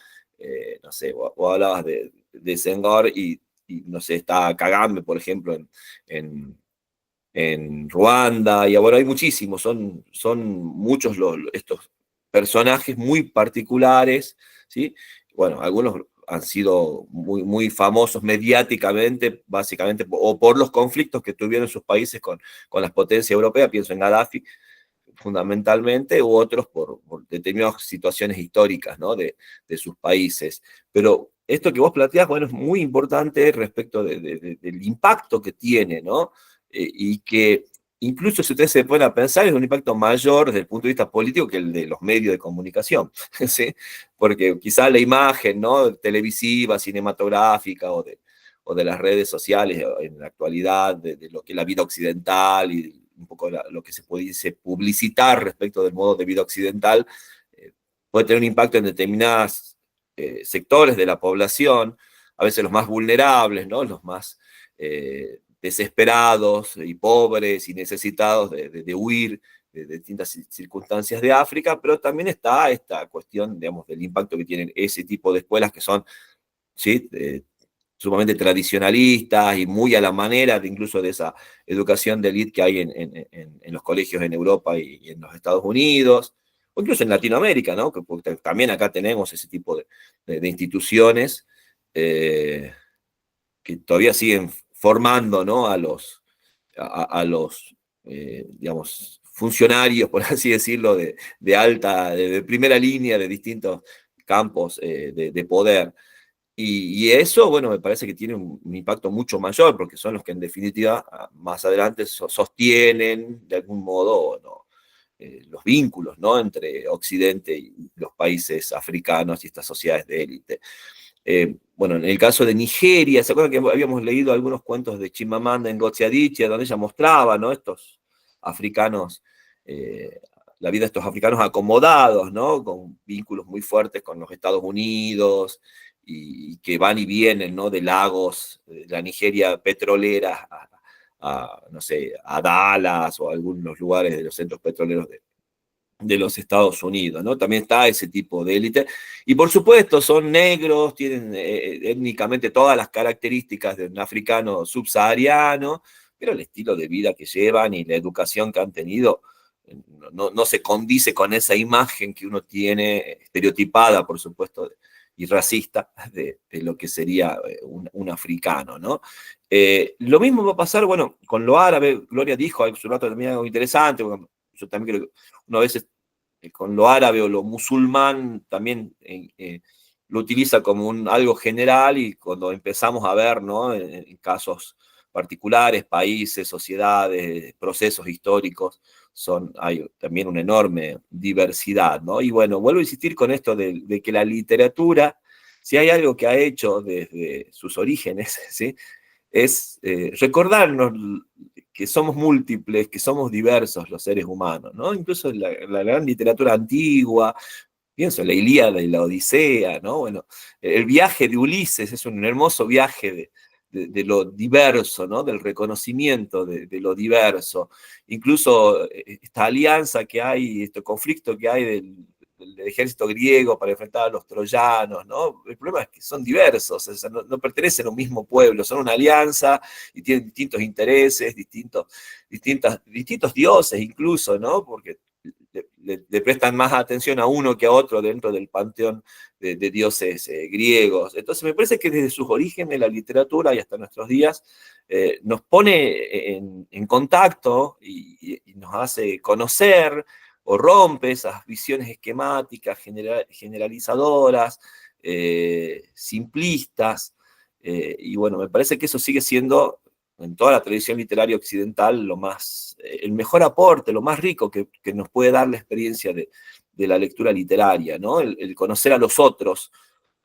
No sé, vos hablabas de Senghor no sé, está Kagame, por ejemplo, en Ruanda, y bueno, hay muchísimos, son muchos estos personajes muy particulares, ¿sí? Bueno, algunos han sido muy, muy famosos mediáticamente, básicamente, o por los conflictos que tuvieron sus países con las potencias europeas, pienso en Gaddafi, fundamentalmente, u otros por determinadas situaciones históricas, ¿no?, de sus países. Pero esto que vos planteás, bueno, es muy importante respecto del impacto que tiene, ¿no? Y que incluso si ustedes se ponen a pensar, es un impacto mayor desde el punto de vista político que el de los medios de comunicación, ¿sí? Porque quizá la imagen, ¿no?, televisiva, cinematográfica o de las redes sociales en la actualidad, de lo que es la vida occidental y un poco lo que se puede publicitar respecto del modo de vida occidental, puede tener un impacto en determinados sectores de la población, a veces los más vulnerables, ¿no?, los más desesperados y pobres y necesitados de huir de distintas circunstancias de África, pero también está esta cuestión, digamos, del impacto que tienen ese tipo de escuelas que son, ¿sí? Sumamente tradicionalistas y muy a la manera incluso de esa educación de élite que hay en los colegios en Europa y en los Estados Unidos, o incluso en Latinoamérica, ¿no? Porque también acá tenemos ese tipo de instituciones que todavía siguen formando, ¿no? A los digamos, funcionarios, por así decirlo, de primera línea de distintos campos de poder. Y eso, bueno, me parece que tiene un impacto mucho mayor, porque son los que en definitiva más adelante sostienen de algún modo, ¿no? Los vínculos, ¿no? Entre Occidente y los países africanos y estas sociedades de élite. Bueno, en el caso de Nigeria, ¿se acuerdan que habíamos leído algunos cuentos de Chimamanda Ngozi Adichie, donde ella mostraba, ¿no? Estos africanos, la vida de estos africanos acomodados, ¿no? Con vínculos muy fuertes con los Estados Unidos y que van y vienen, ¿no? De Lagos, de la Nigeria petrolera no sé, a Dallas o a algunos lugares de los centros petroleros de los Estados Unidos, ¿no? También está ese tipo de élite. Y por supuesto, son negros, tienen étnicamente todas las características de un africano subsahariano, pero el estilo de vida que llevan y la educación que han tenido no se condice con esa imagen que uno tiene, estereotipada, por supuesto, y racista, de lo que sería un africano, ¿no? Lo mismo va a pasar, bueno, con lo árabe. Gloria dijo hace un rato también algo interesante, bueno, yo también creo que uno a veces con lo árabe o lo musulmán también lo utiliza como algo general, y cuando empezamos a ver, ¿no? En casos particulares, países, sociedades, procesos históricos, hay también una enorme diversidad, ¿no? Y bueno, vuelvo a insistir con esto de que la literatura, si hay algo que ha hecho desde sus orígenes, ¿sí? Es recordarnos que somos múltiples, que somos diversos los seres humanos, ¿no? Incluso la gran literatura antigua, pienso en la Ilíada y la Odisea, ¿no? Bueno, el viaje de Ulises es un hermoso viaje de lo diverso, ¿no? Del reconocimiento de lo diverso. Incluso esta alianza que hay, este conflicto que hay del ejército griego para enfrentar a los troyanos, ¿no? El problema es que son diversos, o sea, no pertenecen a un mismo pueblo, son una alianza y tienen distintos intereses, distintos dioses incluso, ¿no? Porque le prestan más atención a uno que a otro dentro del panteón de dioses griegos. Entonces me parece que desde sus orígenes la literatura y hasta nuestros días nos pone en contacto y nos hace conocer o rompe esas visiones esquemáticas, generalizadoras, simplistas, y bueno, me parece que eso sigue siendo, en toda la tradición literaria occidental, el mejor aporte, lo más rico que nos puede dar la experiencia de la lectura literaria, ¿no? El conocer a los otros,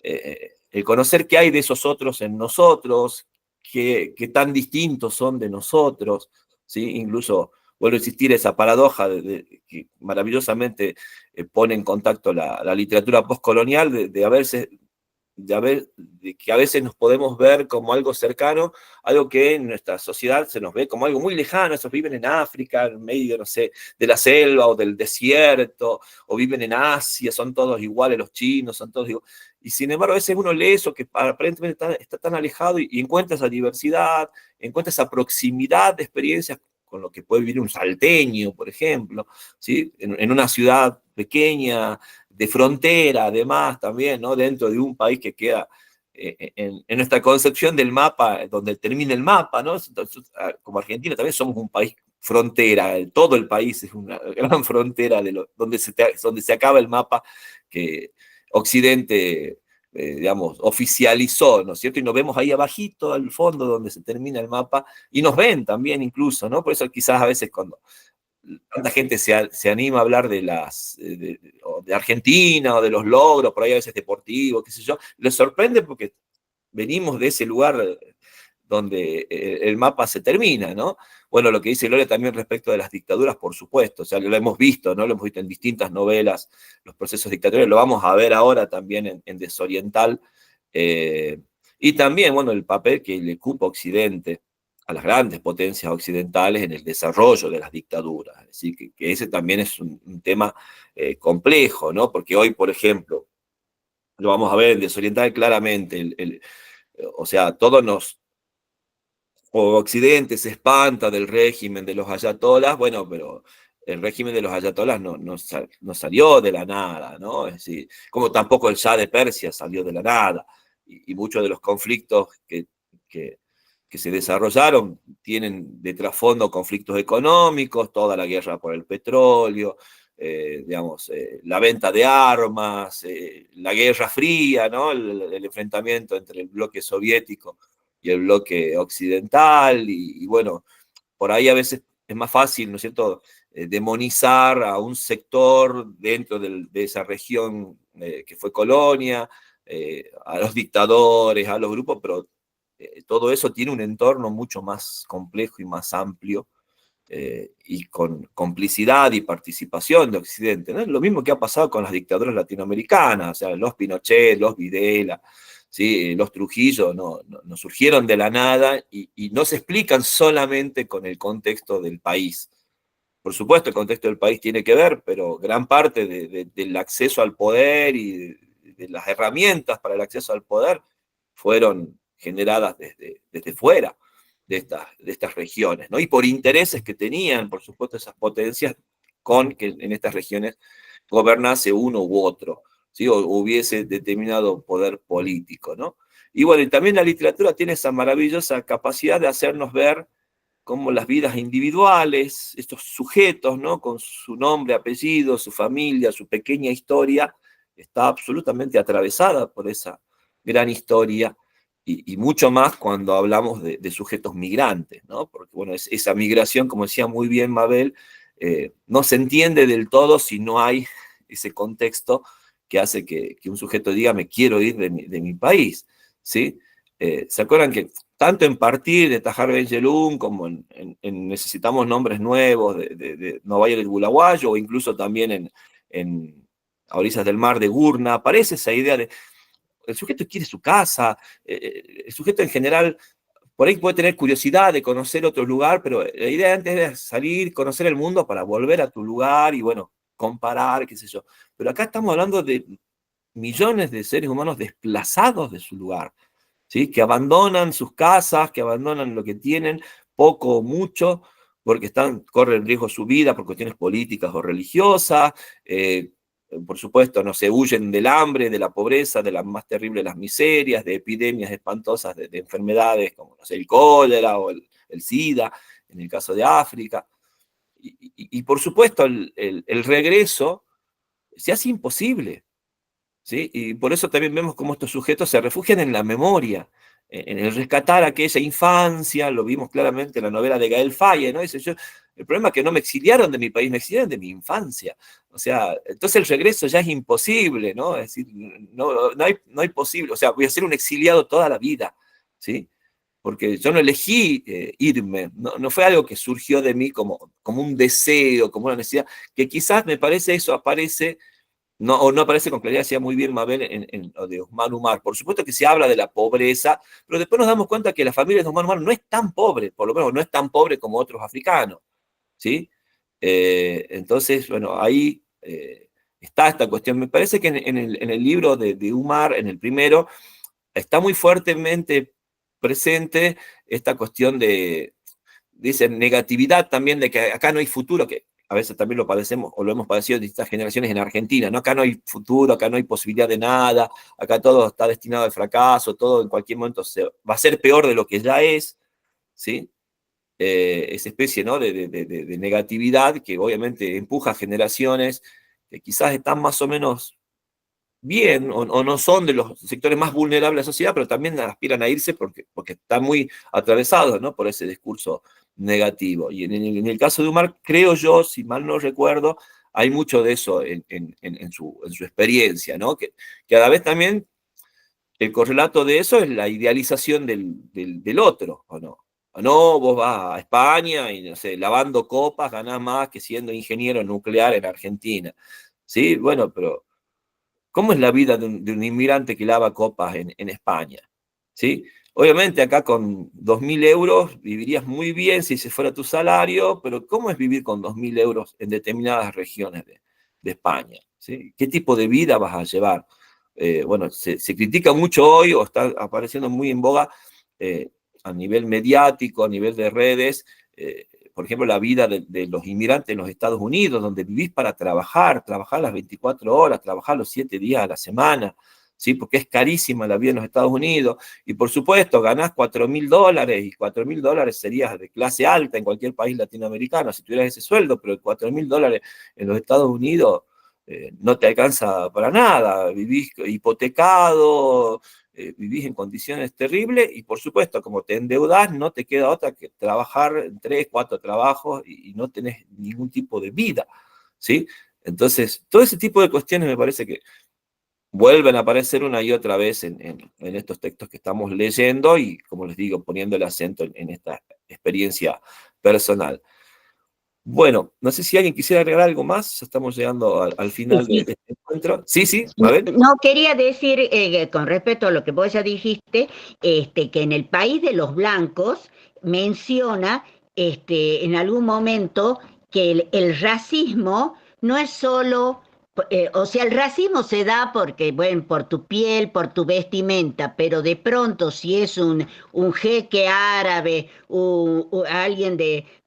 el conocer qué hay de esos otros en nosotros, qué tan distintos son de nosotros, ¿sí? Incluso vuelvo a insistir esa paradoja que maravillosamente pone en contacto la literatura postcolonial, de que a veces nos podemos ver como algo cercano, algo que en nuestra sociedad se nos ve como algo muy lejano. Esos viven en África, en medio, no sé, de la selva o del desierto, o viven en Asia, son todos iguales los chinos, son todos iguales. Y sin embargo, a veces uno lee eso que aparentemente está tan alejado y encuentra esa diversidad, encuentra esa proximidad de experiencias con lo que puede vivir un salteño, por ejemplo, ¿sí? En una ciudad pequeña, de frontera, además, también, ¿no? Dentro de un país que queda en nuestra concepción del mapa, donde termina el mapa, ¿no? Entonces, como Argentina también somos un país frontera, todo el país es una gran frontera donde se acaba el mapa que Occidente, digamos, oficializó, ¿no es cierto? Y nos vemos ahí abajito, al fondo, donde se termina el mapa, y nos ven también incluso, ¿no? Por eso quizás a veces cuando tanta gente se anima a hablar de Argentina o de los logros, por ahí a veces deportivos, qué sé yo, les sorprende porque venimos de ese lugar donde el mapa se termina, ¿no? Bueno, lo que dice Gloria también respecto de las dictaduras, por supuesto, o sea, lo hemos visto, ¿no? Lo hemos visto en distintas novelas, los procesos dictatoriales, lo vamos a ver ahora también en Desoriental, y también, bueno, el papel que le cupa Occidente a las grandes potencias occidentales en el desarrollo de las dictaduras. Es decir, que ese también es un tema complejo, ¿no? Porque hoy, por ejemplo, lo vamos a ver en Desoriental claramente, o sea, Occidente se espanta del régimen de los ayatolás, bueno, pero el régimen de los ayatolás no salió de la nada, ¿no? Es decir, como tampoco el Shah de Persia salió de la nada, y muchos de los conflictos que se desarrollaron tienen de trasfondo conflictos económicos, toda la guerra por el petróleo, digamos, la venta de armas, la Guerra Fría, ¿no? El enfrentamiento entre el bloque soviético y el bloque occidental, y bueno, por ahí a veces es más fácil, ¿no es cierto?, demonizar a un sector dentro de esa región que fue colonia, a los dictadores, a los grupos, pero todo eso tiene un entorno mucho más complejo y más amplio, y con complicidad y participación de Occidente, ¿no? Lo mismo que ha pasado con las dictaduras latinoamericanas, o sea, los Pinochet, los Videla, ¿sí? Los Trujillo no surgieron de la nada y no se explican solamente con el contexto del país. Por supuesto, el contexto del país tiene que ver, pero gran parte del acceso al poder y de las herramientas para el acceso al poder fueron generadas desde fuera de estas regiones, ¿no? Y por intereses que tenían, por supuesto, esas potencias con que en estas regiones gobernase uno u otro, ¿sí? O hubiese determinado poder político, ¿no? Y bueno, y también la literatura tiene esa maravillosa capacidad de hacernos ver cómo las vidas individuales, estos sujetos, ¿no? Con su nombre, apellido, su familia, su pequeña historia, está absolutamente atravesada por esa gran historia, y mucho más cuando hablamos de sujetos migrantes, ¿no? Porque, bueno, esa migración, como decía muy bien Mabel, no se entiende del todo si no hay ese contexto que hace que un sujeto diga, me quiero ir de mi país, ¿sí? ¿Se acuerdan que tanto en Partir de Tahar Ben Jelloun como en Necesitamos Nombres Nuevos de Novaya del Bulaguayo, o incluso también A Orillas del Mar de Gurna, aparece esa idea de el sujeto quiere su casa, el sujeto en general por ahí puede tener curiosidad de conocer otro lugar, pero la idea antes era salir, conocer el mundo para volver a tu lugar y, bueno, comparar, qué sé yo. Pero acá estamos hablando de millones de seres humanos desplazados de su lugar, ¿sí? Que abandonan sus casas, que abandonan lo que tienen, poco o mucho, porque corren riesgo su vida por cuestiones políticas o religiosas, por supuesto, no se huyen del hambre, de la pobreza, de las más terribles las miserias, de epidemias espantosas, de enfermedades como, no sé, el cólera o el SIDA, en el caso de África. Y por supuesto, el regreso se hace imposible, ¿sí? Y por eso también vemos cómo estos sujetos se refugian en la memoria, en el rescatar aquella infancia. Lo vimos claramente en la novela de Gael Faye, ¿no? Dice, el problema es que no me exiliaron de mi país, me exiliaron de mi infancia. O sea, entonces el regreso ya es imposible, ¿no? Es decir, no hay posible, o sea, voy a ser un exiliado toda la vida, ¿sí? Porque yo no elegí irme, no fue algo que surgió de mí como un deseo, como una necesidad, que quizás me parece eso aparece o no aparece con claridad, decía muy bien Mabel en lo de Osman Umar. Por supuesto que se habla de la pobreza, pero después nos damos cuenta que la familia de Osman Umar no es tan pobre, por lo menos no es tan pobre como otros africanos, ¿sí? Entonces, bueno, ahí está esta cuestión. Me parece que en el libro de Umar, en el primero, está muy fuertemente presente esta cuestión dice, negatividad también de que acá no hay futuro, que a veces también lo padecemos o lo hemos padecido en distintas generaciones en Argentina, ¿no? Acá no hay futuro, acá no hay posibilidad de nada, acá todo está destinado al fracaso, todo en cualquier momento va a ser peor de lo que ya es, ¿sí? Esa especie, ¿no? de negatividad que obviamente empuja a generaciones que quizás están más o menos bien o no son de los sectores más vulnerables de la sociedad, pero también aspiran a irse porque están muy atravesados, ¿no? Por ese discurso negativo. Y en el caso de Umar, creo yo, si mal no recuerdo, hay mucho de eso en su experiencia, ¿no? Que a la vez también el correlato de eso es la idealización del otro, ¿o no? O no, vos vas a España y, no sé, lavando copas ganás más que siendo ingeniero nuclear en Argentina. Sí, bueno, pero ¿cómo es la vida de un inmigrante que lava copas en España? ¿sí? Obviamente acá con 2.000 euros vivirías muy bien si ese fuera tu salario, pero ¿cómo es vivir con 2.000 euros en determinadas regiones de España? ¿Sí? ¿Qué tipo de vida vas a llevar? Bueno, se critica mucho hoy, o está apareciendo muy en boga, a nivel mediático, a nivel de redes, por ejemplo, la vida de los inmigrantes en los Estados Unidos, donde vivís para trabajar las 24 horas, trabajar los 7 días a la semana, ¿sí? Porque es carísima la vida en los Estados Unidos, y por supuesto ganás $4.000, y $4.000 serías de clase alta en cualquier país latinoamericano, si tuvieras ese sueldo, pero $4.000 en los Estados Unidos no te alcanza para nada, vivís hipotecado, vivís en condiciones terribles, y por supuesto, como te endeudás, no te queda otra que trabajar en 3, 4 trabajos, y no tenés ningún tipo de vida, ¿sí? Entonces, todo ese tipo de cuestiones me parece que vuelven a aparecer una y otra vez en estos textos que estamos leyendo, y, como les digo, poniendo el acento en esta experiencia personal. Bueno, no sé si alguien quisiera agregar algo más, ya estamos llegando al final de Sí. este encuentro. Sí, sí, a ver. No, quería decir, con respecto a lo que vos ya dijiste, que en el país de los blancos menciona, en algún momento que el racismo no es solo, o sea, el racismo se da porque, bueno, por tu piel, por tu vestimenta, pero de pronto si es un jeque árabe, alguien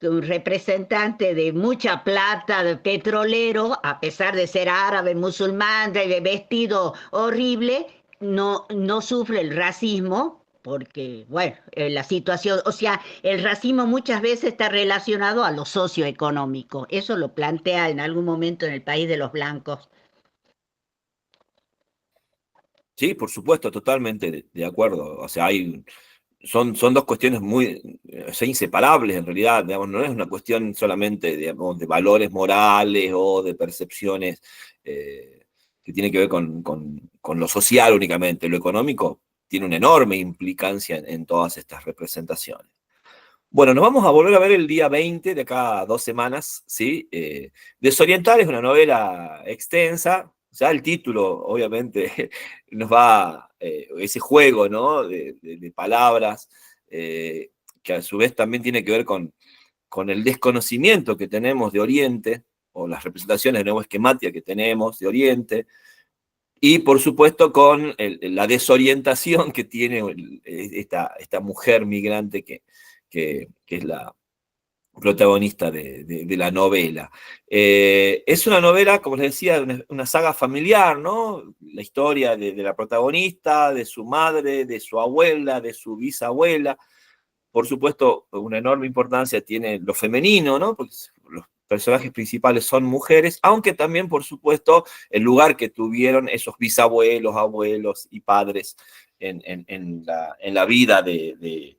un representante de mucha plata, de petrolero, a pesar de ser árabe, musulmán, de vestido horrible, no sufre el racismo. Porque, bueno, la situación, o sea, el racismo muchas veces está relacionado a lo socioeconómico. Eso lo plantea en algún momento en el país de los blancos. Sí, por supuesto, totalmente de acuerdo. O sea, son dos cuestiones muy, inseparables en realidad. Digamos, no es una cuestión solamente, digamos, de valores morales o de percepciones que tiene que ver con lo social únicamente. Lo económico tiene una enorme implicancia en todas estas representaciones. Bueno, nos vamos a volver a ver el día 20 de acá a 2 semanas, ¿sí? Desorientar es una novela extensa, ya el título obviamente nos va, ese juego, ¿no? De palabras, que a su vez también tiene que ver con el desconocimiento que tenemos de Oriente, o las representaciones de nuevo esquemática que tenemos de Oriente, y por supuesto con la desorientación que tiene esta mujer migrante que es la protagonista de la novela. Es una novela, como les decía, una saga familiar, ¿no? La historia de la protagonista, de su madre, de su abuela, de su bisabuela. Por supuesto, una enorme importancia tiene lo femenino, ¿no? Porque los personajes principales son mujeres, aunque también, por supuesto, el lugar que tuvieron esos bisabuelos, abuelos y padres en la vida de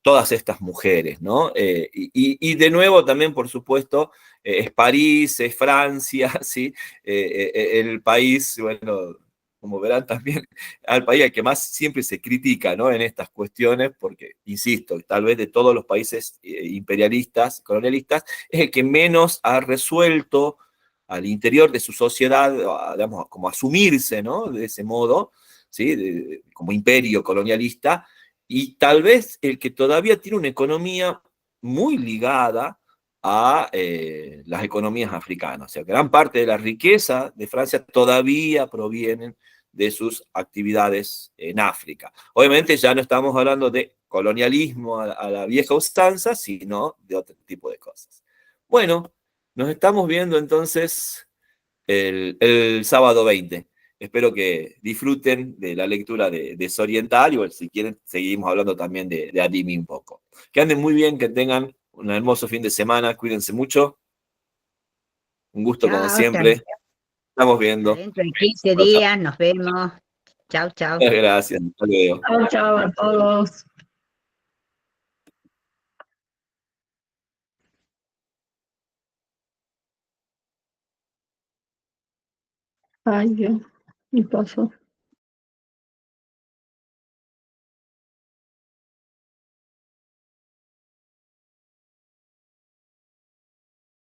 todas estas mujeres, ¿no? Y de nuevo también, por supuesto, es París, es Francia, ¿sí? El país, bueno, como verán también, al país al que más siempre se critica, ¿no? En estas cuestiones, porque, insisto, tal vez de todos los países imperialistas, colonialistas, es el que menos ha resuelto al interior de su sociedad, digamos, como asumirse, ¿no? De ese modo, ¿sí? Como imperio colonialista, y tal vez el que todavía tiene una economía muy ligada a las economías africanas. O sea, gran parte de la riqueza de Francia todavía provienen de sus actividades en África. Obviamente ya no estamos hablando de colonialismo a la vieja usanza, sino de otro tipo de cosas. Bueno, nos estamos viendo entonces el sábado 20. Espero que disfruten de la lectura de Desorientar, y bueno, si quieren seguimos hablando también de anime un poco. Que anden muy bien, que tengan un hermoso fin de semana, cuídense mucho. Un gusto como Chao, siempre. Estamos hasta viendo. dentro de 15 días, nos vemos. Chao, chao. Muchas gracias. Hasta luego. Chao, chao a todos. Ay, Dios, ¿qué pasó?